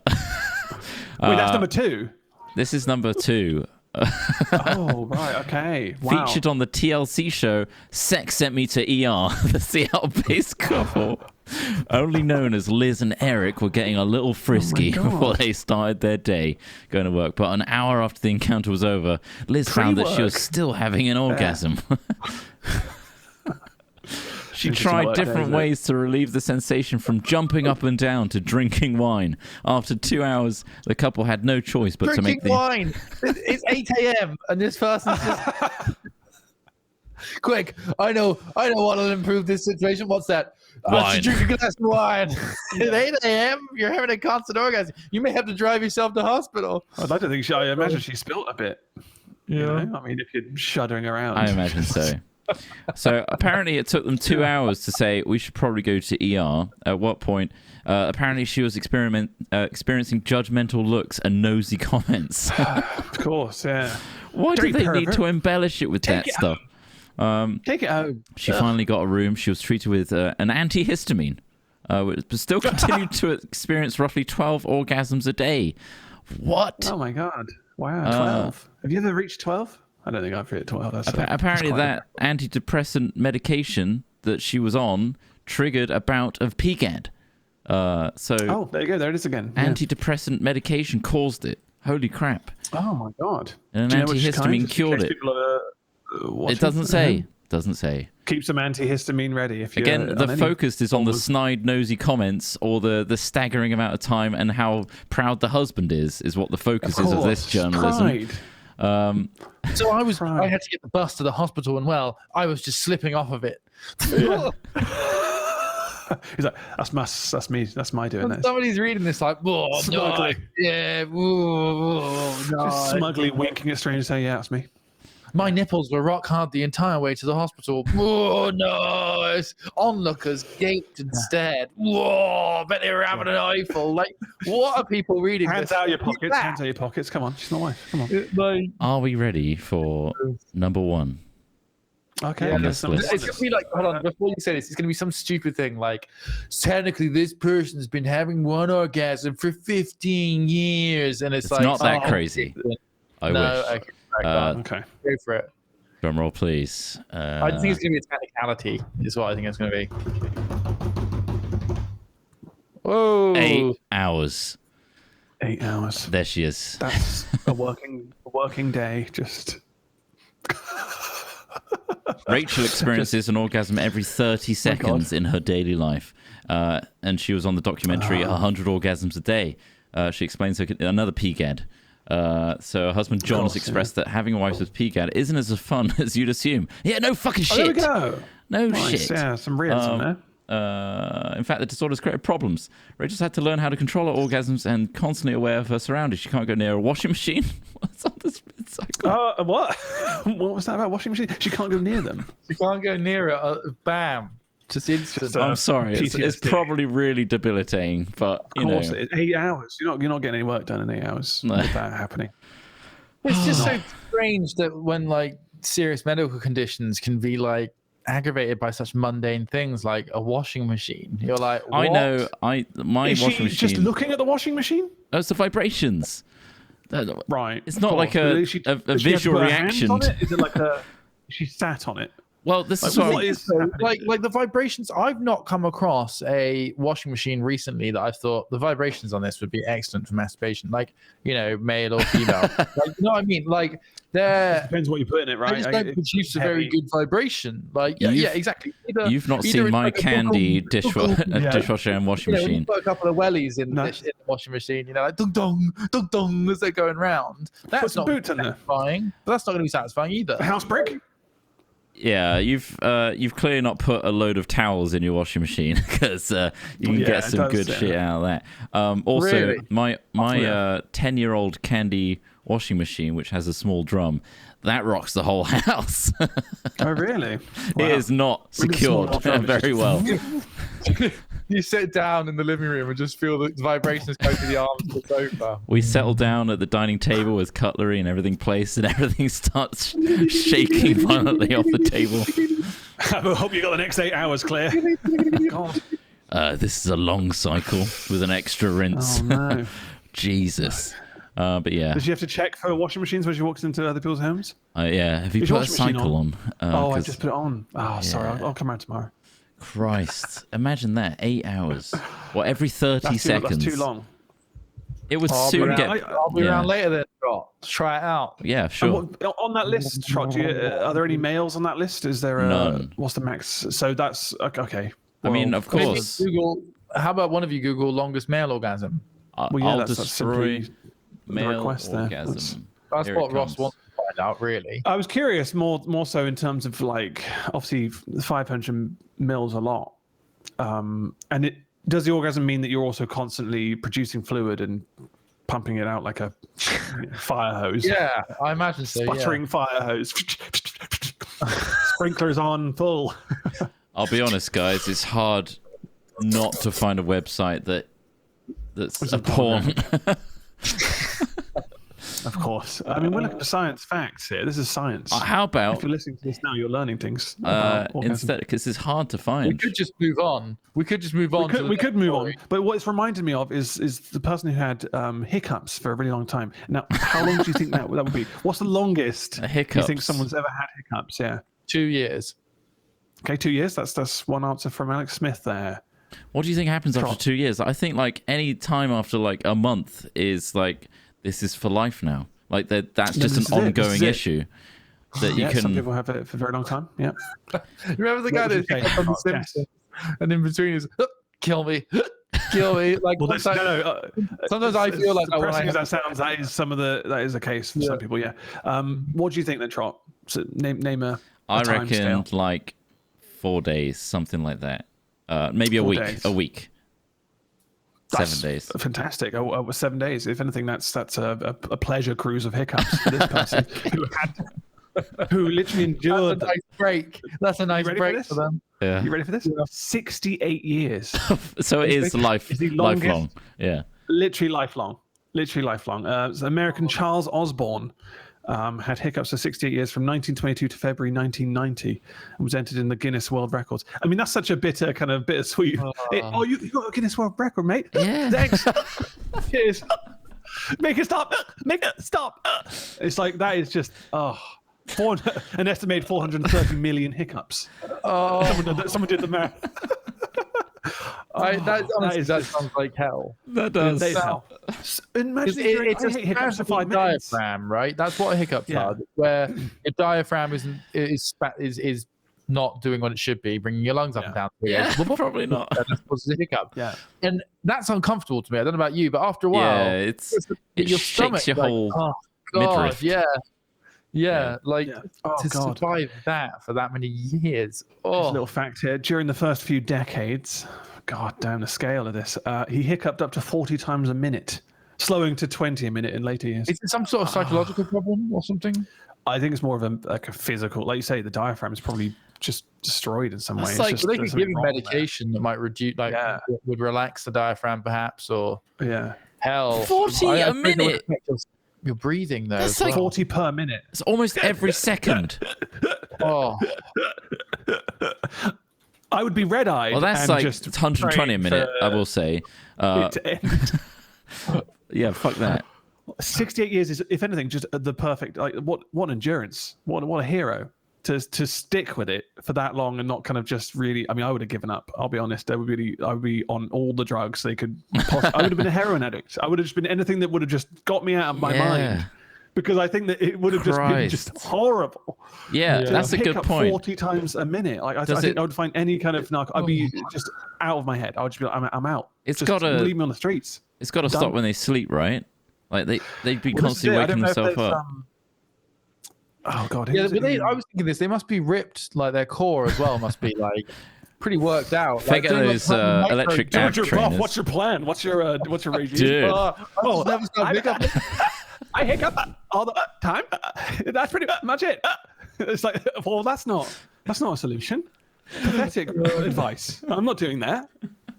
that's number 2. This is number 2. Oh, right, okay. Wow. Featured on the TLC show Sex Sent Me to ER, the Seattle-based couple, only known as Liz and Eric, were getting a little frisky before they started their day going to work. But an hour after the encounter was over, Liz found that she was still having an orgasm. She tried different ways to relieve the sensation, from jumping up and down to drinking wine. After 2 hours, the couple had no choice but to make wine. It's 8 a.m. and this person's just... Quick, I know what'll improve this situation. What's that? Wine. Drink a glass of wine. At 8 a.m., you're having a constant orgasm. You may have to drive yourself to hospital. I'd like to think I imagine she spilt a bit. Yeah. You know? I mean, if you're shuddering around. I imagine so. So apparently it took them 2 hours to say we should probably go to ER. At what point, apparently she was experiencing judgmental looks and nosy comments. Of course, yeah. Why did they need to embellish it with that stuff? Take it home. She finally got a room. She was treated with an antihistamine, but still continued to experience roughly 12 orgasms a day. What? Oh my God. Wow, 12. Have you ever reached 12? I don't think I've hit 12. Apparently that antidepressant medication that she was on triggered a bout of PGAD. Oh, there you go. There it is again. Antidepressant medication caused it. Holy crap. Oh, my God. And an antihistamine cured it. It doesn't say. Doesn't say. Keep some antihistamine ready. If Again, the focus is on the snide, nosy comments or the staggering amount of time and how proud the husband is what the focus is of this journalism. So I had to get the bus to the hospital, and I was just slipping off of it. He's like, that's me. That's my doing this. Somebody's reading this like, oh, smugly. No, yeah, no. Just smugly winking at strangers, saying, yeah, that's me. My nipples were rock hard the entire way to the hospital. Oh, no. Onlookers gaped and stared. Whoa, I bet they were having an eyeful. Like, what are people reading? Hands out your pockets. Hands out your pockets. Come on. She's my wife. Come on. Are we ready for number one? Okay. On this list. It's going to be like, hold on, before you say this, it's going to be some stupid thing like, technically, this person's been having one orgasm for 15 years. And it's like, not that crazy. I wish. Okay. Go for it. Drum roll, please. I think it's going to be a technicality, is what I think it's going to be. Whoa. 8 hours. 8 hours. There she is. That's a working day. Just. Rachel experiences an orgasm every 30 seconds in her daily life. And she was on the documentary 100 Orgasms a Day. She explains another PGAD. So her husband John has expressed that having a wife with PGAD isn't as fun as you'd assume. Yeah, no fucking shit. There we go. No shit. Yeah, some realism there. In fact, the disorder's created problems. Rachel's had to learn how to control her orgasms and constantly aware of her surroundings. She can't go near a washing machine. What's on this cycle? What? What was that about washing machine? She can't go near them. She can't go near it. Bam. Just instant. I'm sorry. It's probably really debilitating, but you know, 8 hours. You're not getting any work done in 8 hours with that happening. It's just so strange that when like serious medical conditions can be like aggravated by such mundane things like a washing machine. You're like, what? I know. My Is washing she machine. Just looking at the washing machine? Oh, it's the vibrations. Right. It's not like a visual reaction. Is it like she sat on it? Well, this is what is like the vibrations. I've not come across a washing machine recently that I thought the vibrations on this would be excellent for masturbation. Like, you know, male or female. Like, you know what I mean? Like, depends what you put in it, right? They just don't produce a very good vibration. Like, yeah, exactly. You've not seen my candy dishwasher and washing machine. You put a couple of wellies in the washing machine, you know, like dung dung dung dung as they're going round. That's not satisfying. But that's not going to be satisfying either. House brick. Yeah, you've clearly not put a load of towels in your washing machine because you can get some good shit out of that. Also, really? my 10-year-old candy washing machine, which has a small drum, that rocks the whole house. Oh, really? Wow. It is not secured very well. You sit down in the living room and just feel the vibrations go to the arms of the sofa. We settle down at the dining table with cutlery and everything placed, and everything starts shaking violently off the table. I hope you got the next 8 hours, Claire. God. This is a long cycle with an extra rinse. Oh, no. Jesus. But yeah. Does she have to check for washing machines when she walks into other people's homes? Yeah. Have you put a cycle on? I just put it on. Oh, sorry. I'll come around tomorrow. Christ. Imagine that. 8 hours. Well, every 30 seconds. That's too long. It would soon get... I'll be around later then, Trott. Try it out. Yeah, sure. On that list, Trott, are there any males on that list? Is there none? What's the max? So that's... Okay. Well, I mean, of course. How about one of you Google longest male orgasm? I'll destroy male orgasm. That's what Ross wants to find out, really. I was curious more so in terms of like, obviously 500 mils a lot. And does the orgasm mean that you're also constantly producing fluid and pumping it out like a fire hose? Yeah, I imagine so. Sputtering fire hose. Sprinklers on full. I'll be honest, guys. It's hard not to find a website that's a porn. Of course. I mean, we're looking for science facts here. This is science. How about... If you're listening to this now, you're learning things. Instead, because it's hard to find. We could just move on. We could move on. But what it's reminded me of is the person who had hiccups for a really long time. Now, how long do you think that would be? What's the longest you think someone's ever had hiccups? Yeah. 2 years. Okay, 2 years. That's one answer from Alex Smith there. What do you think happens after 2 years? I think like any time after like a month is like... This is for life now. Like that's just an ongoing issue. that you can. Some people have it for a very long time. Yeah. Remember the guy that hiccups on The Simpsons, and in between is kill me. Kill me. Like sometimes I feel like depressing as that sounds, that is the case for some people. Yeah. What do you think then, Trott? So name a I time reckon scale. like 4 days, something like that. Maybe a 4 week. days. A week. That's 7 days. Fantastic. 7 days. If anything, that's a pleasure cruise of hiccups for this person who literally endured. That's a nice break. That's a nice break for them. Yeah. You ready for this? 68 years. So it is lifelong. Yeah. Literally lifelong. So American Charles Osborne had hiccups for 68 years from 1922 to February 1990 and was entered in the Guinness World Records. I mean, that's such a bittersweet. You got a Guinness World Record, mate? Yeah. Thanks. Cheers. Make it stop. Make it stop. It's like, that is just, an estimated 430 million hiccups. Someone did the math. That sounds like hell. That does. Hell. Imagine it's a hiccups for my diaphragm, right? That's what a hiccup does. Where your diaphragm is not doing what it should be, bringing your lungs up and down. Well, probably not. That causes a hiccup. Yeah, and that's uncomfortable to me. I don't know about you, but after a while, it your shakes stomach, your whole midriff. To survive that for that many years. Just a little fact here: during the first few decades, God damn the scale of this, he hiccuped up to 40 times a minute, slowing to 20 a minute in later years. Is it some sort of psychological problem or something? I think it's more of a physical, like you say, the diaphragm is probably just destroyed in some way. They could give you medication that might reduce, would relax the diaphragm, perhaps, or hell, 40 a minute. Your breathing, though. That's like 40 per minute. It's almost every second. I would be red-eyed. Well, that's like just 120 a minute, I will say. Yeah, fuck that. 68 years is, if anything, just the perfect. Like, what endurance! What a hero to stick with it for that long and not kind of just really. I mean, I would have given up. I'll be honest. I would be on all the drugs they could. I would have been a heroin addict. I would have just been anything that would have just got me out of my mind. Because I think that it would have just been just horrible. Yeah, that's a good point. 40 times a minute. Like I think I would find any kind of I'd be just out of my head. I would just be like, I'm out. It's got to leave me on the streets. It's got to stop when they sleep, right? Like they'd be constantly waking themselves up. Oh God! I was thinking this. They must be ripped, like their core as well. Must be like pretty worked out. They get those electric ab trainers. What's your plan? What's your regime? Dude. I hiccup all the time. That's pretty much it. It's like, well, that's not a solution. Pathetic advice. I'm not doing that.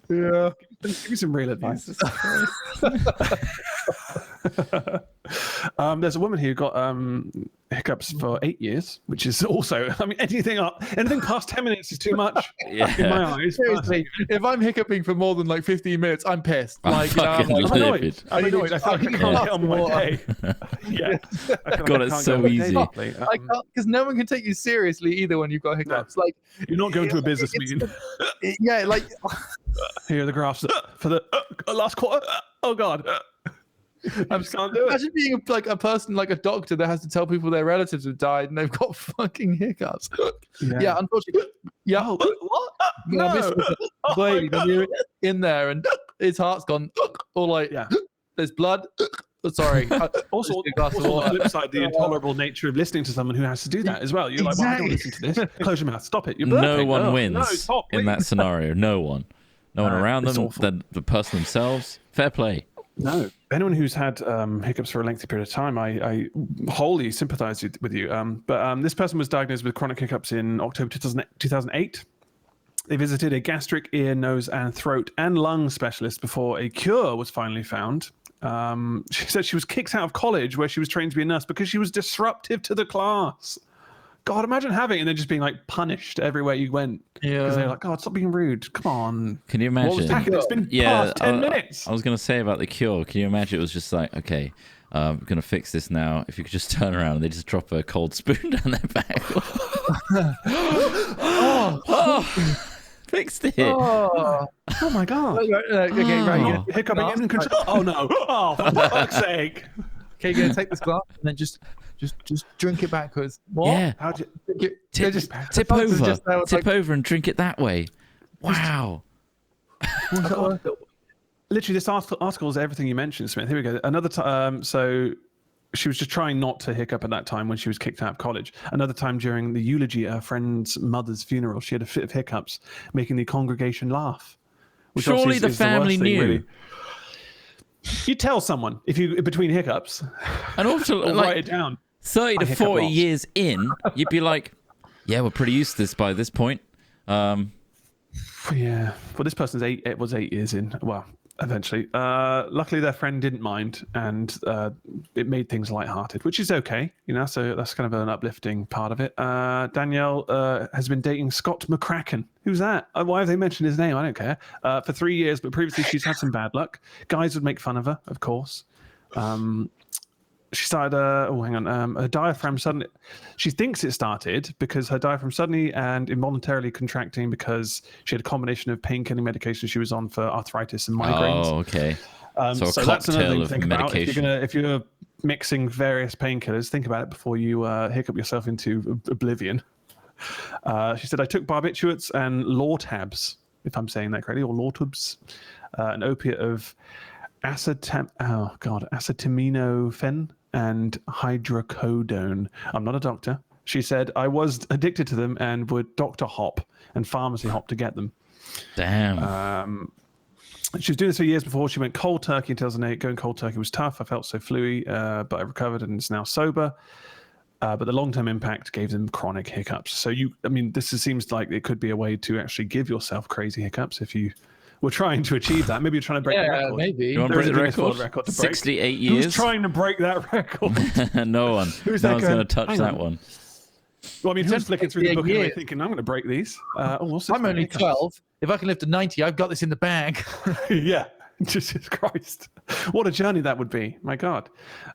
Yeah. Give me some real advice. There's a woman who got hiccups for 8 years, which is also, I mean, anything past 10 minutes is too much in my eyes. Seriously, if I'm hiccuping for more than like 15 minutes, I'm pissed. I'm annoyed. I'm annoyed. I can't get on with my day. God, it's so easy. Because no one can take you seriously either when you've got hiccups. Like, you're not going to a business meeting. Yeah, like here are the graphs for the last quarter. Oh God. I just can't do it. Imagine being like a person, like a doctor that has to tell people their relatives have died and they've got fucking hiccups. Yeah, unfortunately. Yeah. What? No. Blade, and you're in there and his heart's gone. Or like, there's blood. Sorry. Also, on the flip side, the intolerable nature of listening to someone who has to do that as well. You're like, well, I don't listen to this. Close your mouth. Stop it. You're no one wins in that scenario. No one. No one around them. The person themselves. Fair play. No. Anyone who's had hiccups for a lengthy period of time, I wholly sympathize with you. But this person was diagnosed with chronic hiccups in October 2008. They visited a gastric, ear, nose, and throat and lung specialist before a cure was finally found. She said she was kicked out of college where she was trained to be a nurse because she was disruptive to the class. God, imagine having it and then just being like punished everywhere you went. Yeah. Because they're like, God, stop being rude. Come on. Can you imagine? It's been past 10 minutes. I was going to say about the cure. Can you imagine it was just like, okay, we're going to fix this now. If you could just turn around and they just drop a cold spoon down their back. Fixed it. Oh my God. Okay, right. Hiccuping in control. Oh no. Oh, for fuck's sake. Okay, you're going to take this glass and then just just drink it backwards. What? Yeah. How'd you Tip over and drink it that way. Wow. Literally, this article is everything you mentioned, Smith. Here we go. Another time. So she was just trying not to hiccup at that time when she was kicked out of college. Another time during the eulogy at her friend's mother's funeral, she had a fit of hiccups, making the congregation laugh. Surely the family knew. Really. You tell someone if you between hiccups, and also write it down. 30 to 40 years in, you'd be like, "Yeah, we're pretty used to this by this point." Yeah, well, this person's 8. It was 8 years in. Well, eventually. Luckily, their friend didn't mind, and it made things lighthearted, which is okay, so that's kind of an uplifting part of it. Danielle has been dating Scott McCracken. Who's that? Why have they mentioned his name? I don't care. For 3 years, but previously she's had some bad luck. Guys would make fun of her, of course. She started, her diaphragm suddenly, she thinks it started because her diaphragm suddenly and involuntarily contracting because she had a combination of pain-killing medication she was on for arthritis and migraines. Oh, okay. So that's another thing to think about. If you're mixing various painkillers, think about it before you hiccup yourself into oblivion. She said, I took barbiturates and Lortabs, if I'm saying that correctly, or Lortabs, an opiate of acetaminophen and hydrocodone. I'm not a doctor. She said, I was addicted to them and would doctor hop and pharmacy hop to get them. Damn. She was doing this for years before she went cold turkey in 2008. Going cold turkey was tough. I felt so fluey, but I recovered and is now sober. But the long-term impact gave them chronic hiccups. So this seems like it could be a way to actually give yourself crazy hiccups if you were trying to achieve that. Maybe you're trying to break the record. Maybe. You want to break the record? 68 years? Who's trying to break that record? No one. No one's going to touch that one. Well, who's flicking through the book anyway thinking, I'm going to break these? I'm only 12. If I can live to 90, I've got this in the bag. Yeah. Jesus Christ. What a journey that would be. My God.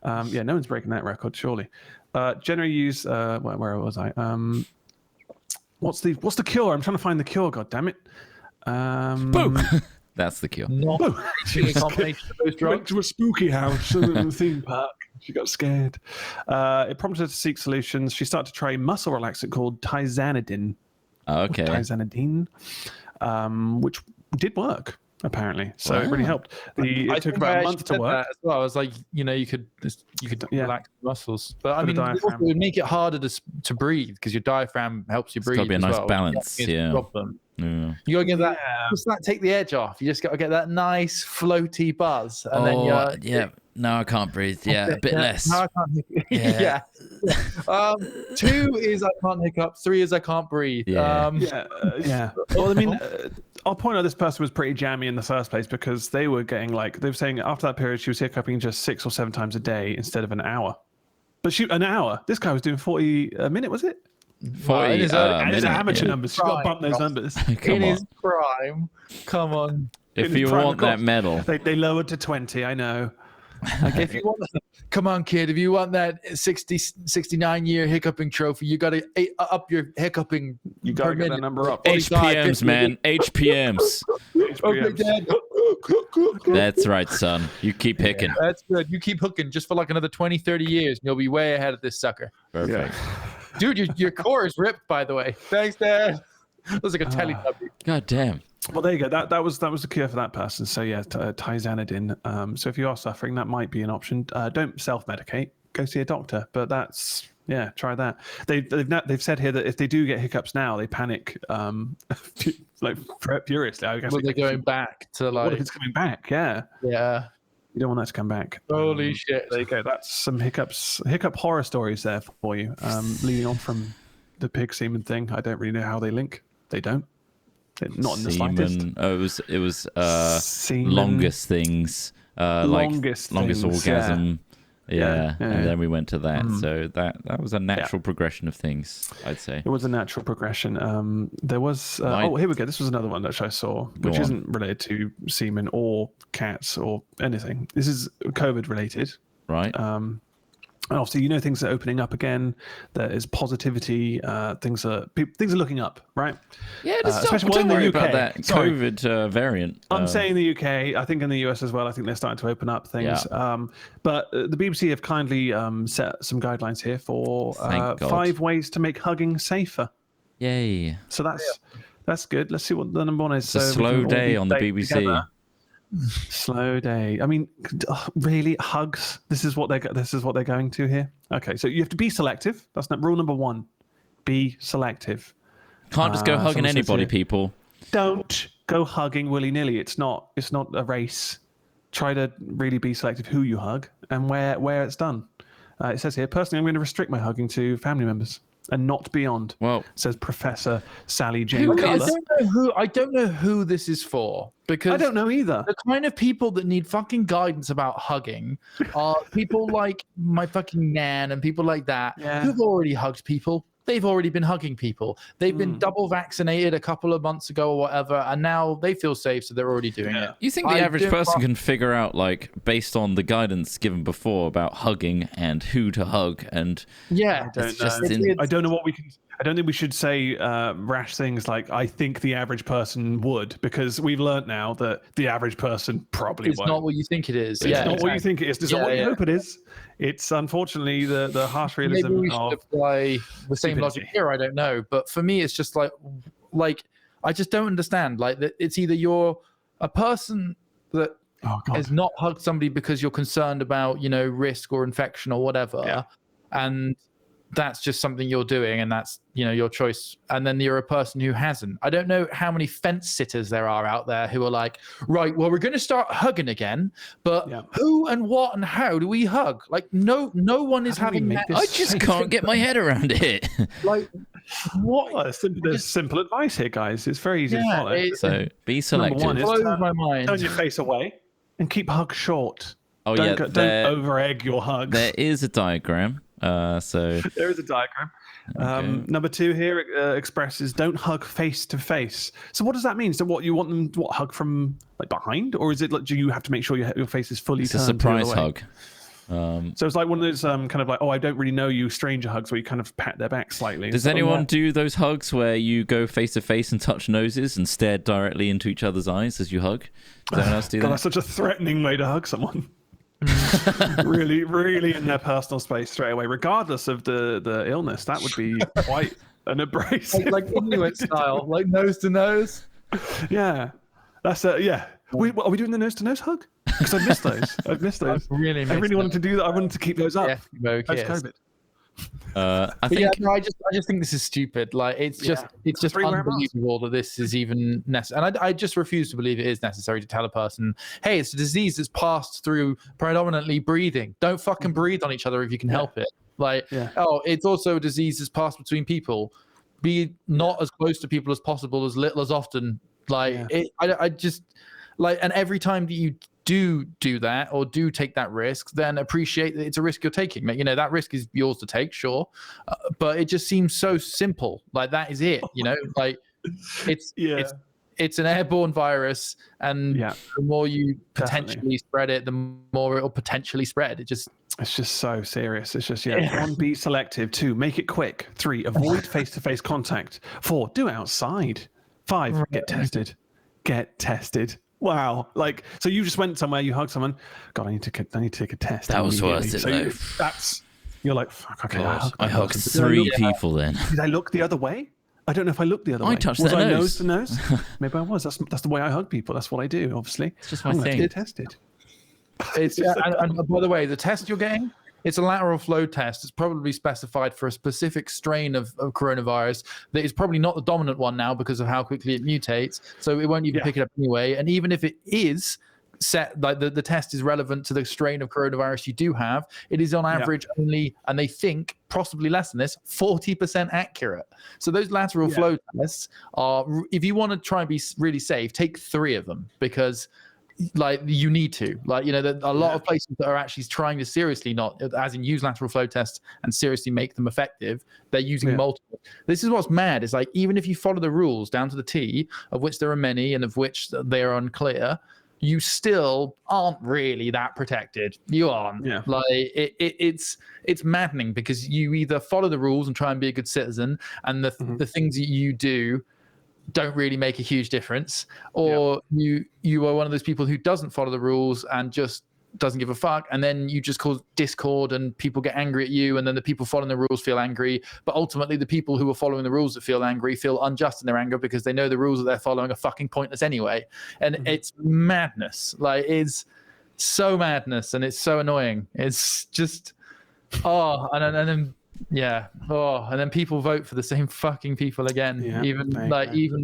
No one's breaking that record, surely. Generally use, where was I? What's the cure? I'm trying to find the cure, God damn it. Boom. That's the cure. Not a combination of those drugs. Went to a spooky house in the theme park. She got scared. It prompted her to seek solutions. She started to try a muscle relaxant called tizanidine. Okay. Tizanidine, which did work apparently. So it really helped. It took about a month to work. As well. I was like, you could relax the muscles, but it would make it harder to breathe because your diaphragm helps you breathe. It's got to be a nice balance. Yeah. Problem. Yeah. You gotta get that. Just take the edge off. You just gotta get that nice floaty buzz, and then No, I can't breathe. Yeah, a bit less. No, I can't. 2 is I can't hiccup. 3 is I can't breathe. Well, I'll point out this person was pretty jammy in the first place because they were getting they were saying after that period she was hiccuping just 6 or 7 times a day instead of an hour. But an hour. This guy was doing 40 a minute, was it? 40 his amateur numbers. She's got to bump those numbers. In his prime. Come on. If you want that medal. They lowered to 20, I know. If you want come on, kid. If you want that 69-year hiccuping trophy, you got to up your hiccuping. You got to get that number up. HPMs, man. HPMs. Okay, Dad. That's right, son. You keep hicking. That's good. You keep hooking just for another 20, 30 years, and you'll be way ahead of this sucker. Perfect. Yeah. Dude, your core is ripped, by the way. Thanks, Dad. That was like a Teletubby. God damn. Well, there you go. That was the cure for that person. So yeah, tizanidine. So if you are suffering, that might be an option. Don't self-medicate. Go see a doctor. But try that. They've said here that if they do get hiccups now, they panic furiously. I guess. Well, they're going back to what if it's coming back? Yeah. Yeah. You don't want that to come back. Holy shit! There you go. That's some hiccup horror stories there for you. Leading on from the pig semen thing, I don't really know how they link. They don't. Not in the slightest. It was longest things. Longest orgasm. Yeah. And then we went to that. So that was a natural progression of things, I'd say. It was a natural progression. There was here we go. This was another one that I saw, which isn't related to semen or cats or anything. This is COVID related. Right. And obviously, things are opening up again. There is positivity. Things are looking up, right? Yeah, especially in the UK. About that COVID variant. I'm saying the UK. I think in the US as well. I think they're starting to open up things. Yeah. But the BBC have kindly set some guidelines here for 5 ways to make hugging safer. Yay! So that's good. Let's see what the number 1 is. It's a slow day on the BBC. Together. Slow day. I mean, really, hugs. This is what they're going to here. Okay, so you have to be selective. That's rule number 1. Be selective. Can't just go hugging anybody, people. Don't go hugging willy-nilly. It's not a race. Try to really be selective who you hug and where it's done. It says here, personally, I'm going to restrict my hugging to family members and not beyond. Well, says Professor Sally Jane Cutler. I don't know who this is for, because I don't know either. The kind of people that need fucking guidance about hugging are people like my fucking nan and people like that who've already hugged people. They've already been hugging people. They've been double vaccinated a couple of months ago or whatever, and now they feel safe, so they're already doing it. You think the average person can figure out, like, based on the guidance given before about hugging and who to hug and I don't know what we can. I don't think we should say rash things like I think the average person would, because we've learned now that the average person probably won't. It's not what you think it is. It's not what you think it is. It's not what you hope it is. It's unfortunately the harsh realism. Maybe we should apply the same logic here. I don't know, but for me, it's just like I just don't understand. Like that, it's either you're a person that has not hugged somebody because you're concerned about risk or infection or whatever, and that's just something you're doing, and that's your choice. And then you're a person who hasn't. I don't know how many fence sitters there are out there who are like, right, well, we're going to start hugging again, but who and what and how do we hug? Like, no one is having that. I just can't get my head around it. Like, what? Well, there's simple advice here, guys. It's very easy to follow. So be selective. Number 1 is turn your face away and keep hugs short. Oh, don't over-egg your hugs. There is a diagram. So there is a diagram. Okay. Number 2 here expresses don't hug face to face. So what does that mean? So what you want them hug from like behind, or is it like do you have to make sure your face is fully turned? It's a surprise hug. So it's like one of those kind of like, I don't really know you stranger hugs where you kind of pat their back slightly. Does anyone do those hugs where you go face to face and touch noses and stare directly into each other's eyes as you hug? Does anyone else do that? That's such a threatening way to hug someone. really, really in their personal space straight away, regardless of the illness. That would be quite an abrasive. like Inuit style, like nose to nose. Yeah, that's are we doing the nose to nose hug? Because I missed those. I really wanted to do that. I wanted to keep those up. Post-COVID. I just think this is stupid. Like it's just unbelievable that this is even necessary. And I just refuse to believe it is necessary to tell a person, hey, it's a disease that's passed through predominantly breathing. Don't fucking breathe on each other if you can help it. It's also a disease that's passed between people. Be not as close to people as possible, as little as often. I just and every time that you do that or do take that risk, then appreciate that it's a risk you're taking. That risk is yours to take, sure, but it just seems so simple. Like that is it. It's an airborne virus, and the more you potentially spread it, the more it'll potentially spread. It's just so serious. It's just 1, be selective. 2, make it quick. 3, avoid face-to-face contact. 4, do it outside. 5, get tested. Wow. So you just went somewhere, you hugged someone. God, I need to take a test. That was worth it, though. You're like, fuck, okay. I hugged 3 people then. Did I look the other way? I don't know if I looked the other way. I touched their nose. Was I nose to nose? Maybe I was. That's the way I hug people. That's what I do, obviously. It's just my thing. Get tested. And by the way, the test you're getting, it's a lateral flow test. It's probably specified for a specific strain of coronavirus that is probably not the dominant one now because of how quickly it mutates. So it won't even pick it up anyway. And even if it is set, like the test is relevant to the strain of coronavirus you do have, it is on average only, and they think possibly less than this, 40% accurate. So those lateral flow tests are, if you want to try and be really safe, take 3 of them, because you need to, a lot of places that are actually trying to seriously use lateral flow tests and seriously make them effective, they're using multiple. This is what's mad. It's like, even if you follow the rules down to the T, of which there are many and of which they are unclear, you still aren't really that protected. You aren't. Yeah. Like it's maddening because you either follow the rules and try and be a good citizen, and the things that you do don't really make a huge difference, or you are one of those people who doesn't follow the rules and just doesn't give a fuck, and then you just cause discord and people get angry at you, and then the people following the rules feel angry, but ultimately the people who are following the rules that feel angry feel unjust in their anger because they know the rules that they're following are fucking pointless anyway. And it's madness. Like, it's so madness, and it's so annoying. It's just and then people vote for the same fucking people again, even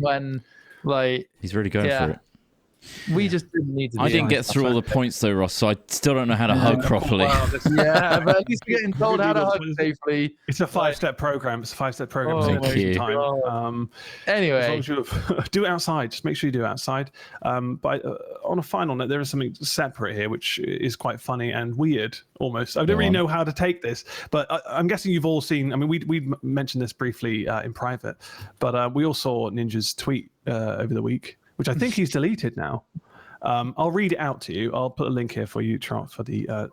when like he's really going for it. We just didn't need to. I didn't get through all the points though, Ross, so I still don't know how to hug properly. Yeah, but at least we're getting told how to hug safely. It's a 5-step program. It's a 5-step program. Thank you. Anyway, as long as you do it outside. Just make sure you do it outside. But on a final note, there is something separate here, which is quite funny and weird almost. I don't really know how to take this, but I'm guessing you've all seen. I mean, we mentioned this briefly in private, but we all saw Ninja's tweet over the week, which I think he's deleted now. I'll read it out to you. I'll put a link here for you, Trott, for the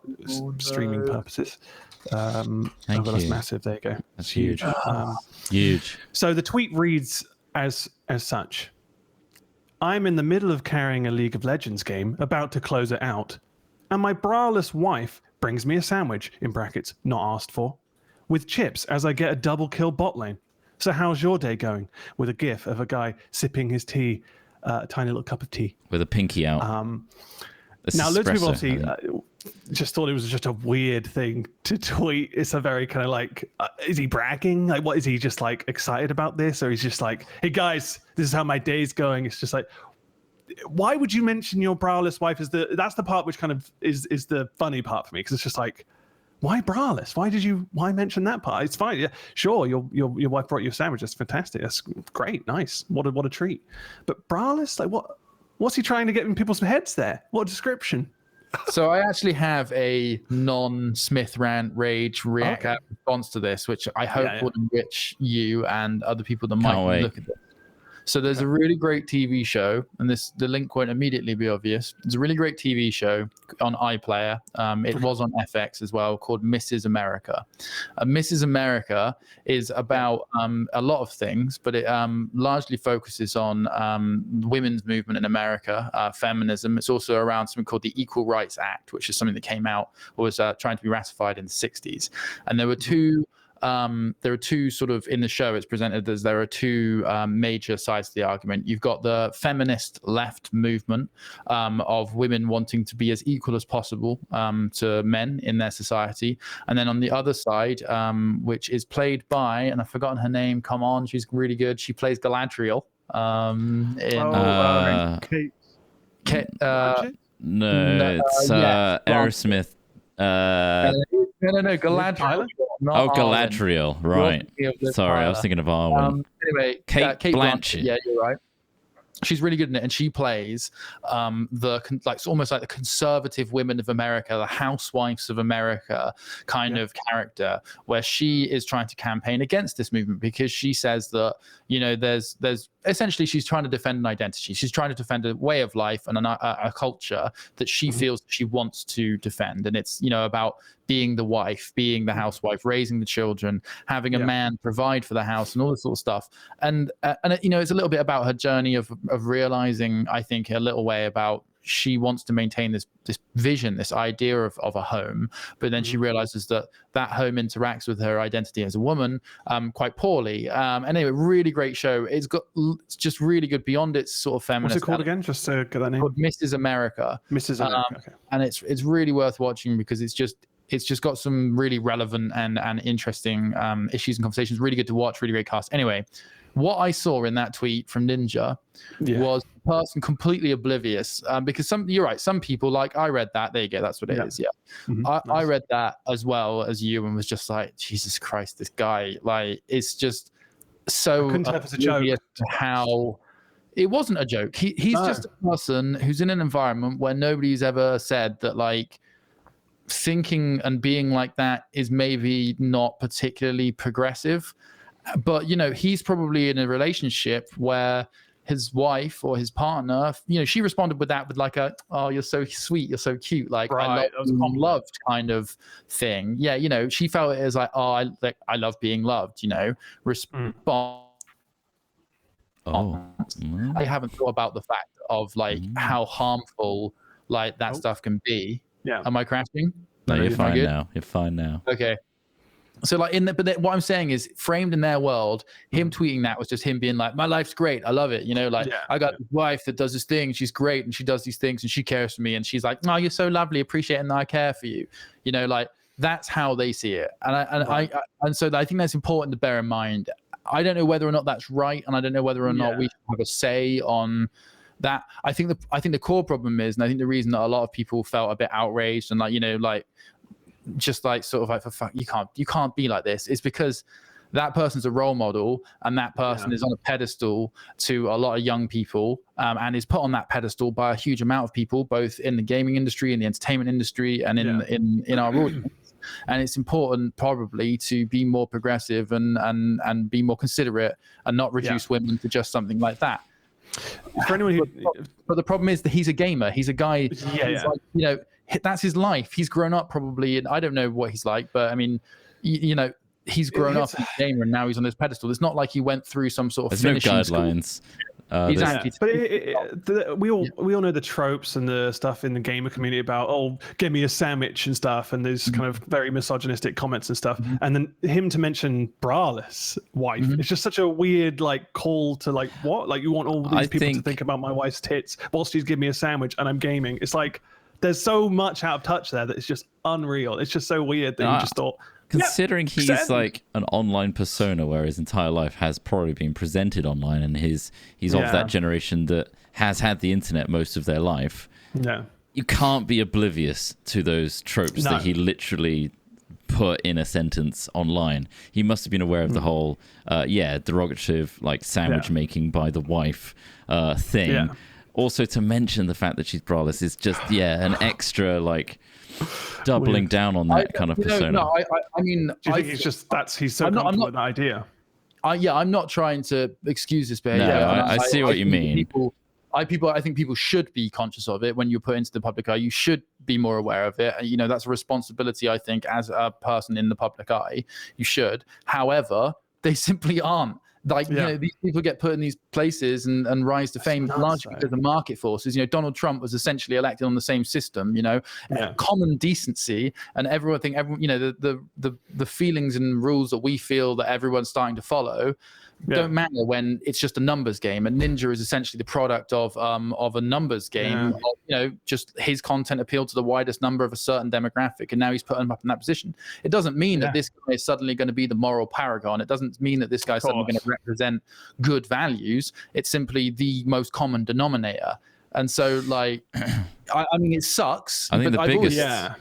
streaming purposes. Thank you. That's massive. There you go. That's huge. Huge. So the tweet reads as such. I'm in the middle of carrying a League of Legends game, about to close it out, and my braless wife brings me a sandwich, in brackets, not asked for, with chips as I get a double kill bot lane. So how's your day going? With a gif of a guy sipping his tea, a tiny little cup of tea. With a pinky out. Now, loads of people obviously just thought it was just a weird thing to tweet. It's a very kind of like, is he bragging? Like, what is he just like excited about this? Or he's just like, hey guys, this is how my day's going. It's just like, why would you mention your braless wife? That's the part which kind of is the funny part for me, because it's just like, why braless? Why mention that part? It's fine. Yeah, sure. Your wife brought you a sandwich. That's fantastic. That's great. Nice. What a treat. But braless, like what's he trying to get in people's heads there? What description? So I actually have a non-Smith rant rage response to this, which I hope will enrich you and other people that might look at it. So there's a really great TV show, and the link won't immediately be obvious. There's a really great TV show on iPlayer. It was on FX as well, called Mrs. America. Mrs. America is about a lot of things, but it largely focuses on women's movement in America, feminism. It's also around something called the Equal Rights Act, which is something that came out or was trying to be ratified in the 60s. And there were two sort of, in the show it's presented as there are two major sides to the argument. You've got the feminist left movement of women wanting to be as equal as possible to men in their society. And then on the other side, which is played by, and I've forgotten her name, come on, she's really good. She plays Galadriel. No, it's Aerosmith. No, Galadriel. Galadriel, right. Sorry, I was thinking of Arwen. Anyway, Kate Blanchett. Yeah, you're right. She's really good in it, and she plays almost like the conservative women of America, the housewives of America kind of character, where she is trying to campaign against this movement because she says that, you know, there's essentially she's trying to defend an identity. She's trying to defend a way of life and a culture that she feels she wants to defend, and it's, you know, about being the wife, being the housewife, raising the children, having a man provide for the house, and all this sort of stuff. And you know, it's a little bit about her journey of realizing, I think, a little way about she wants to maintain this vision, this idea of a home, but then she realizes that home interacts with her identity as a woman quite poorly. Anyway, really great show. It's just really good beyond its sort of feminist. What's it called again? Just to get that name. Called Mrs. America. Mrs. America. Okay. And it's really worth watching because it's just got some really relevant and interesting issues and conversations. Really good to watch, really great cast. Anyway, what I saw in that tweet from Ninja was a person completely oblivious, because you're right, some people, like, I read that, there you go, that's what it is. I read that as well as you and was just like, Jesus Christ, this guy, like, it's just so oblivious to how it wasn't a joke. He's just a person who's in an environment where nobody's ever said that, like, thinking and being like that is maybe not particularly progressive, but, you know, he's probably in a relationship where his wife or his partner, she responded with that with like oh, you're so sweet, you're so cute, like I loved kind of thing. Yeah, she felt it as like, oh, I love being loved, respond. I haven't thought about the fact of like how harmful like that stuff can be. Yeah. Am I crashing? No, you're fine now. You're fine now. Okay. So like what I'm saying is, framed in their world, him tweeting that was just him being like, my life's great, I love it, I got this wife that does this thing, she's great, and she does these things, and she cares for me, and she's like, oh, you're so lovely, appreciate it, and I care for you, like that's how they see it. And so I think that's important to bear in mind. I don't know whether or not that's right, and I don't know whether or not we should have a say on that. I think the core problem is, and I think the reason that a lot of people felt a bit outraged and like just like sort of like, for fuck, you can't be like this, is because that person's a role model, and that person is on a pedestal to a lot of young people, and is put on that pedestal by a huge amount of people, both in the gaming industry, in the entertainment industry, and in our audience. And it's important probably to be more progressive and be more considerate and not reduce women to just something like that. For anyone but the problem is that he's a gamer. He's a guy. Like, that's his life. He's grown up probably, and I don't know what he's like, but I mean, he's grown up as a gamer, and now he's on this pedestal. It's not like he went through some sort of There's no guidelines. Exactly. But we all know the tropes and the stuff in the gamer community about, give me a sandwich and stuff, and there's kind of very misogynistic comments and stuff. And then him to mention braless wife, it's just such a weird like call to like, what? Like, you want all these people to think about my wife's tits whilst she's giving me a sandwich and I'm gaming. It's like there's so much out of touch there that it's just unreal. It's just so weird that you just thought. Considering he's like an online persona where his entire life has probably been presented online, and he's of that generation that has had the internet most of their life. Yeah, you can't be oblivious to those tropes that he literally put in a sentence online. He must have been aware of the whole derogative like sandwich making by the wife thing. Yeah. Also, to mention the fact that she's braless is just an extra like doubling down on that kind of persona. No, I mean, do you think he's so comfortable with that idea? I'm not trying to excuse this behavior. No, I see what you mean. I think people should be conscious of it when you're put into the public eye. You should be more aware of it. That's a responsibility, I think, as a person in the public eye. You should. However, they simply aren't. Like, these people get put in these places and rise to fame largely because of market forces. Donald Trump was essentially elected on the same system, common decency, and the feelings and rules that we feel that everyone's starting to follow don't matter when it's just a numbers game. And Ninja is essentially the product of a numbers game. Just his content appealed to the widest number of a certain demographic, and now he's put him up in that position. It doesn't mean that this guy is suddenly going to be the moral paragon. It doesn't mean that this guy is suddenly going to represent good values. It's simply the most common denominator. And so, like, I mean, it sucks. I think the biggest...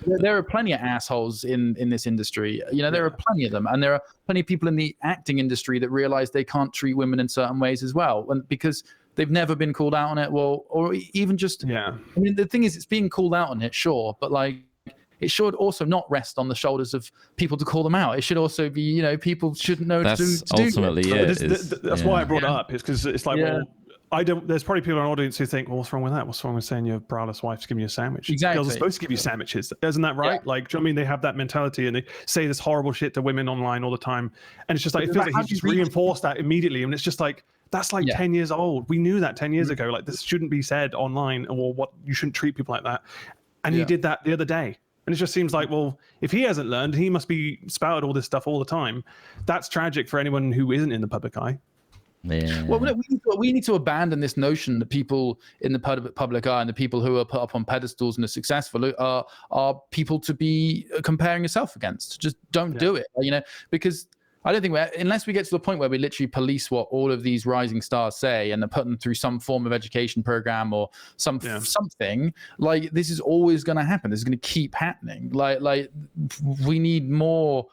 There are plenty of assholes in this industry. There are plenty of them. And there are plenty of people in the acting industry that realize they can't treat women in certain ways as well. Because they've never been called out on it. Well, or even just... I mean, the thing is, it's being called out on it, sure. But, like, it should also not rest on the shoulders of people to call them out. It should also be, people should know to do ultimately, that's why I brought it up. Is because it's like, there's probably people in our audience who think, well, what's wrong with that? What's wrong with saying your braless wife's giving you a sandwich? Exactly. Girls are supposed to give you sandwiches. Isn't that right? Like, do you know what I mean? They have that mentality and they say this horrible shit to women online all the time. And it's just like, it feels like he's just reinforced that immediately. And it's just like, that's like 10 years old. We knew that 10 years ago. Like, this shouldn't be said online, or what, you shouldn't treat people like that. And he did that the other day. And it just seems like, well, if he hasn't learned, he must be spouted all this stuff all the time. That's tragic for anyone who isn't in the public eye. Yeah. Well, we need to abandon this notion that people in the public eye and the people who are put up on pedestals and are successful are people to be comparing yourself against. Just don't do it, because I don't think unless we get to the point where we literally police what all of these rising stars say and put them through some form of education program or something, like, this is always going to happen. This is going to keep happening. Like we need more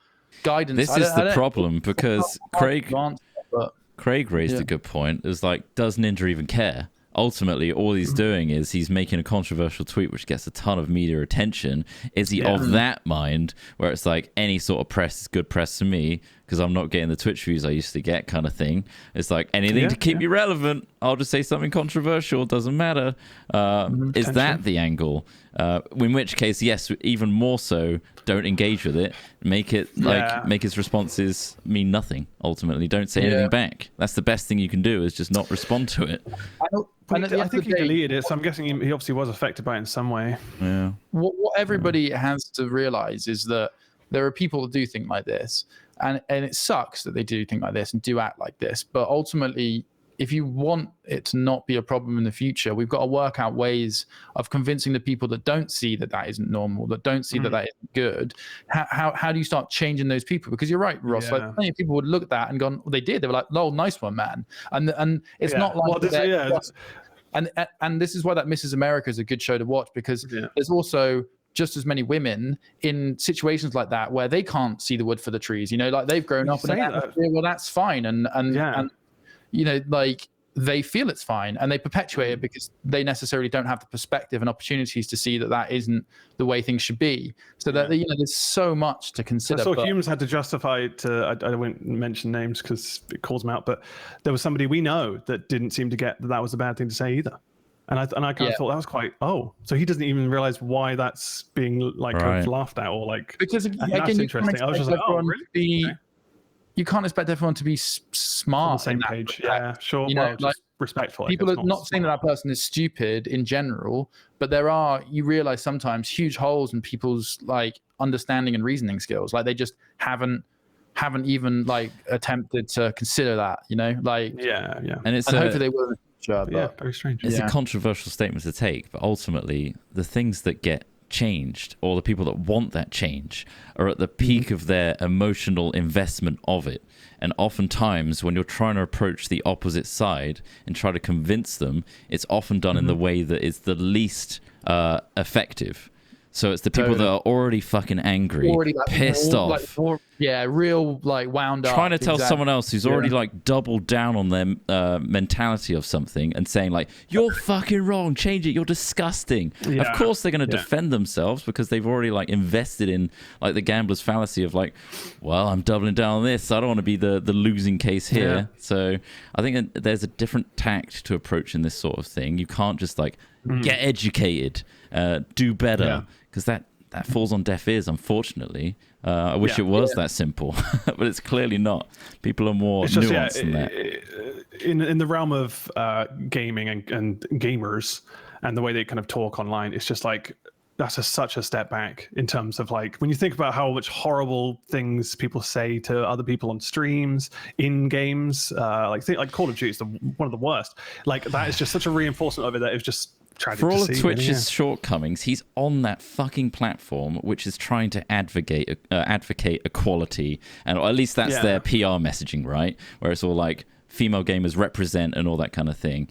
guidance. This is the problem, because Craig raised a good point. It's like, does Ninja even care? Ultimately, all he's doing is he's making a controversial tweet which gets a ton of media attention. Is he of that mind where it's like, any sort of press is good press to me because I'm not getting the Twitch views I used to get, kind of thing? It's like, anything to keep me relevant. I'll just say something controversial, doesn't matter. Is that the angle? In which case, yes, even more so, don't engage with it. Make it make his responses mean nothing. Ultimately, don't say anything back. That's the best thing you can do, is just not respond to it. I think he deleted it, so I'm guessing he obviously was affected by it in some way. Yeah. What everybody has to realize is that there are people that do think like this, and it sucks that they do think like this and do act like this. But ultimately, if you want it to not be a problem in the future, we've got to work out ways of convincing the people that don't see that isn't normal, that don't see that isn't good. How do you start changing those people? Because you're right, Ross. Like, plenty of people would look at that and gone, well, they did. They were like, "Oh, nice one, man." And it's not like and this is why that Mrs. America is a good show to watch, because there's also just as many women in situations like that where they can't see the wood for the trees. You know, like they've grown up in an atmosphere, well, that's fine, and you know, like they feel it's fine, and they perpetuate it because they necessarily don't have the perspective and opportunities to see that isn't the way things should be. So that, you know, there's so much to consider. So humans had to justify it to, I won't mention names because it calls them out, but there was somebody we know that didn't seem to get that was a bad thing to say either. And I kind of thought that was quite, so he doesn't even realize why that's being like kind of laughed at, or like, because again, that's interesting. I was just like, really? You can't expect everyone to be smart. On the same page, sure. You know, like respectful. People are not saying that person is stupid in general, but you realize sometimes huge holes in people's like understanding and reasoning skills. Like they just haven't even like attempted to consider that. You know, like and hopefully they will. Very strange. It's a controversial statement to take, but ultimately the things that get changed, or the people that want that change, are at the peak of their emotional investment of it. And oftentimes when you're trying to approach the opposite side and try to convince them, it's often done in the way that is the least effective. So it's the people that are already fucking angry, pissed off. Real like wound up. Trying to tell someone else who's already like doubled down on their mentality of something and saying like, "You're fucking wrong, change it, you're disgusting." Of course they're going to defend themselves because they've already like invested in like the gambler's fallacy of like, well, I'm doubling down on this, so I don't want to be the losing case here. So I think there's a different tact to approaching this sort of thing. You can't just like get educated, do better, because that falls on deaf ears, unfortunately. I wish it was that simple, but it's clearly not. People are more nuanced than that. In the realm of gaming and gamers and the way they kind of talk online, it's just like that's such a step back in terms of like when you think about how much horrible things people say to other people on streams, in games, like Call of Duty is one of the worst. Like that is just such a reinforcement of it that it's just tragic. For all of Twitch's shortcomings, he's on that fucking platform which is trying to advocate equality, and or at least that's their PR messaging, right? Where it's all like female gamers represent and all that kind of thing.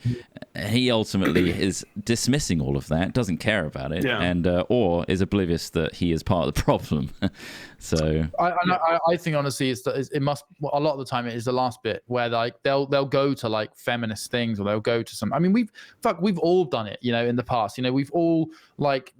He ultimately is dismissing all of that, doesn't care about it, and or is oblivious that he is part of the problem. So I think honestly it must, a lot of the time it is the last bit where like they'll go to like feminist things, or they'll go to some, I mean we've all done it, you know, in the past, you know, we've all like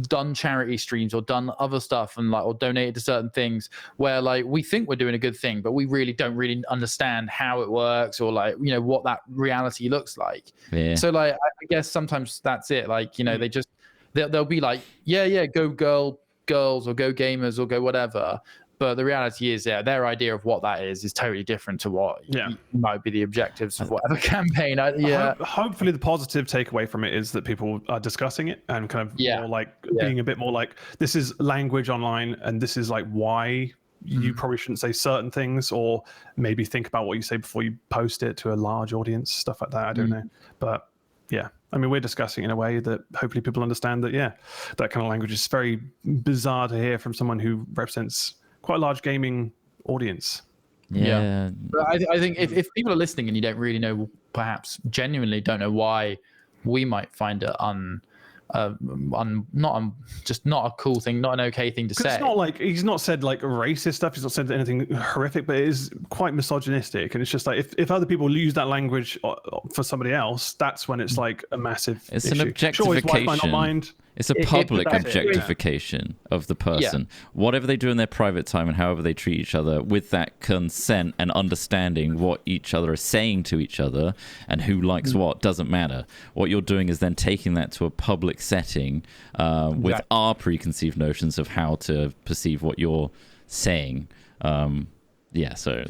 done charity streams or done other stuff and like or donated to certain things where like we think we're doing a good thing, but we really don't really understand how it works, or like, you know, what that reality looks like. So like I guess sometimes that's it, like, you know, they'll be like go girls or go gamers or go whatever, but the reality is their idea of what that is totally different to what might be the objectives of whatever campaign. Hopefully the positive takeaway from it is that people are discussing it and kind of more like being a bit more like, this is language online and this is like why you probably shouldn't say certain things, or maybe think about what you say before you post it to a large audience, stuff like that. I don't know, but I mean, we're discussing in a way that hopefully people understand that that kind of language is very bizarre to hear from someone who represents quite a large gaming audience. But I think if people are listening and you don't really know, perhaps genuinely don't know why we might find it just not a cool thing, not an okay thing to say. It's not like he's not said like racist stuff, he's not said anything horrific, but it is quite misogynistic, and it's just like if other people use that language for somebody else, that's when it's like a massive issue. An objectification. Sure, his wife might not mind. It's a public objectification of the person. Yeah. Whatever they do in their private time and however they treat each other, with that consent and understanding what each other is saying to each other and who likes what, doesn't matter. What you're doing is then taking that to a public setting with our preconceived notions of how to perceive what you're saying. So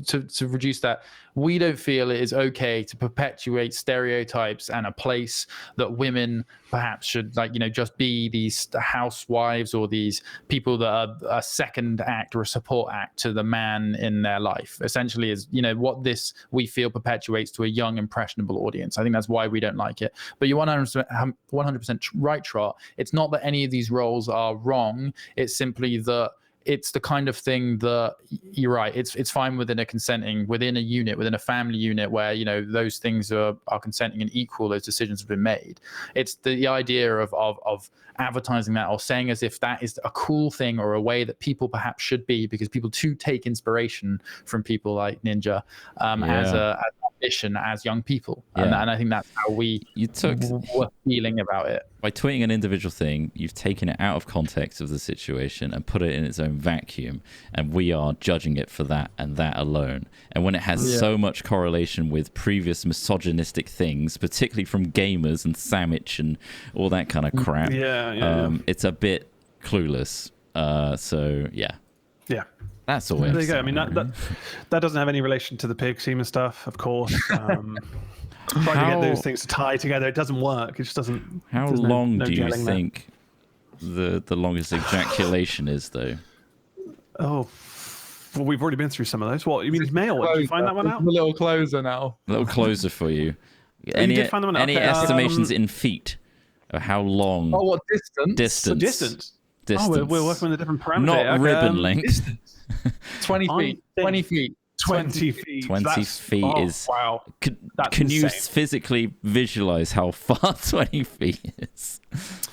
to reduce that, we don't feel it is okay to perpetuate stereotypes and a place that women perhaps should just be these housewives or these people that are a second act or a support act to the man in their life. Essentially, is what this we feel perpetuates to a young impressionable audience. I think that's why we don't like it. But you're 100% right, Trott. It's not that any of these roles are wrong. It's simply that it's the kind of thing that you're right. It's fine within a unit, within a family unit where, those things are consenting and equal. Those decisions have been made. It's the idea of advertising that or saying as if that is a cool thing or a way that people perhaps should be, because people too take inspiration from people like Ninja as a ambition as young people. And I think that's how were feeling about it. By tweeting an individual thing, you've taken it out of context of the situation and put it in its own vacuum, and we are judging it for that and that alone. And when it has so much correlation with previous misogynistic things, particularly from gamers and Sandwich and all that kind of crap, it's a bit clueless. That's all. There you go. I mean, that doesn't have any relation to the pig semen stuff, of course. Trying to get those things to tie together, it doesn't work. It just doesn't. How long do you think the longest ejaculation is, though? Oh, well, we've already been through some of those. What, you mean male? Did you find that one out? A little closer now. A little closer for you. You did find that one out? Any estimations in feet of how long? Oh, what distance? Oh, we're working with a different parameter. Not ribbon length. 20 feet. 20 feet. 20 feet. 20 feet is... Wow. Can you physically visualize how far 20 feet is?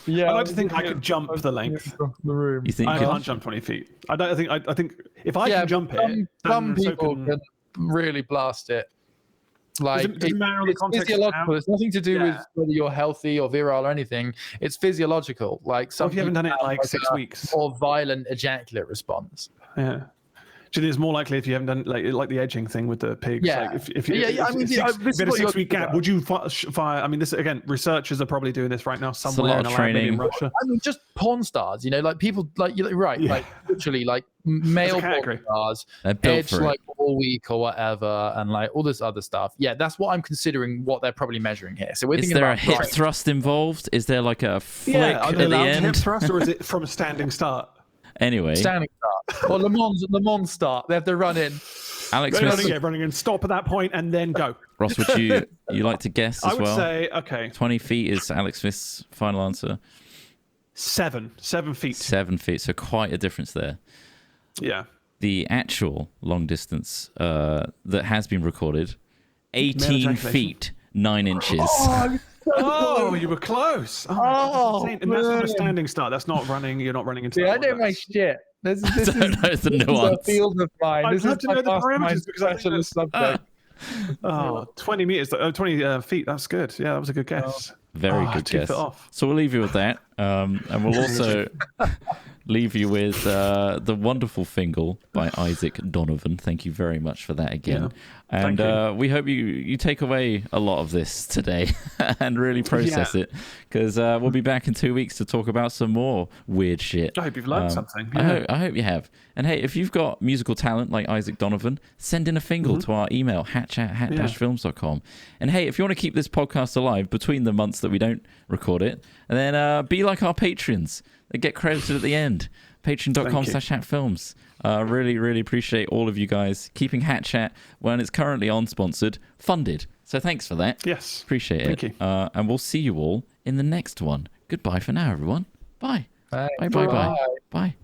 Yeah, I like to think I could jump the length. The room. You think I can't jump 20 feet. I think if I can jump it, some people can really blast it. Like it's physiological. It's nothing to do with whether you're healthy or virile or anything. It's physiological. Like if you haven't done it in like 6 weeks, or violent ejaculate response. Yeah. Do you think it's more likely if you haven't done like the edging thing with the pigs? Yeah. Like if you had a 6 week gap, would you fire? I mean, this again, researchers are probably doing this right now somewhere in a lab in Russia. I mean, just porn stars, like people, like like literally like male porn stars, edge like all week or whatever, and like all this other stuff. Yeah, that's what I'm considering. What they're probably measuring here. So we're thinking about, a hip thrust involved? Is there like a flick at the end? Hip thrust, or is it from a standing start? Anyway, standing start or Le Mans start. They have to run in. Alex Smith, running in, stop at that point, and then go. Ross, would you like to guess as well? I would say 20 feet is Alex Smith's final answer. 7 feet. 7 feet. So quite a difference there. Yeah. The actual long distance that has been recorded, 18 feet 9 inches. Oh, you were close. Oh, and that's not a standing start. That's not running. You're not running into. I know my shit. This is the nuance. A field of mine. This is to know the parameters because I think subject. 20 meters, 20 feet. That's good. Yeah, that was a good guess. Very good guess. So we'll leave you with that, and we'll also leave you with the wonderful Fingal by Isaac Donovan. Thank you very much for that again. Yeah. And we hope you take away a lot of this today and really process it, because we'll be back in 2 weeks to talk about some more weird shit. I hope you've learned something. Yeah. I hope you have. And hey, if you've got musical talent like Isaac Donovan, send in a Fingal to our email, hatchat@films.com. And hey, if you want to keep this podcast alive between the months that we don't record it, and then be like our patrons. They get credited at the end. Patreon.com/hatfilms. Really appreciate all of you guys keeping Hat Chat, when it's currently unsponsored, funded. So thanks for that. Yes. Appreciate it. Thank you. And we'll see you all in the next one. Goodbye for now, everyone. Bye. Bye. Bye. Bye.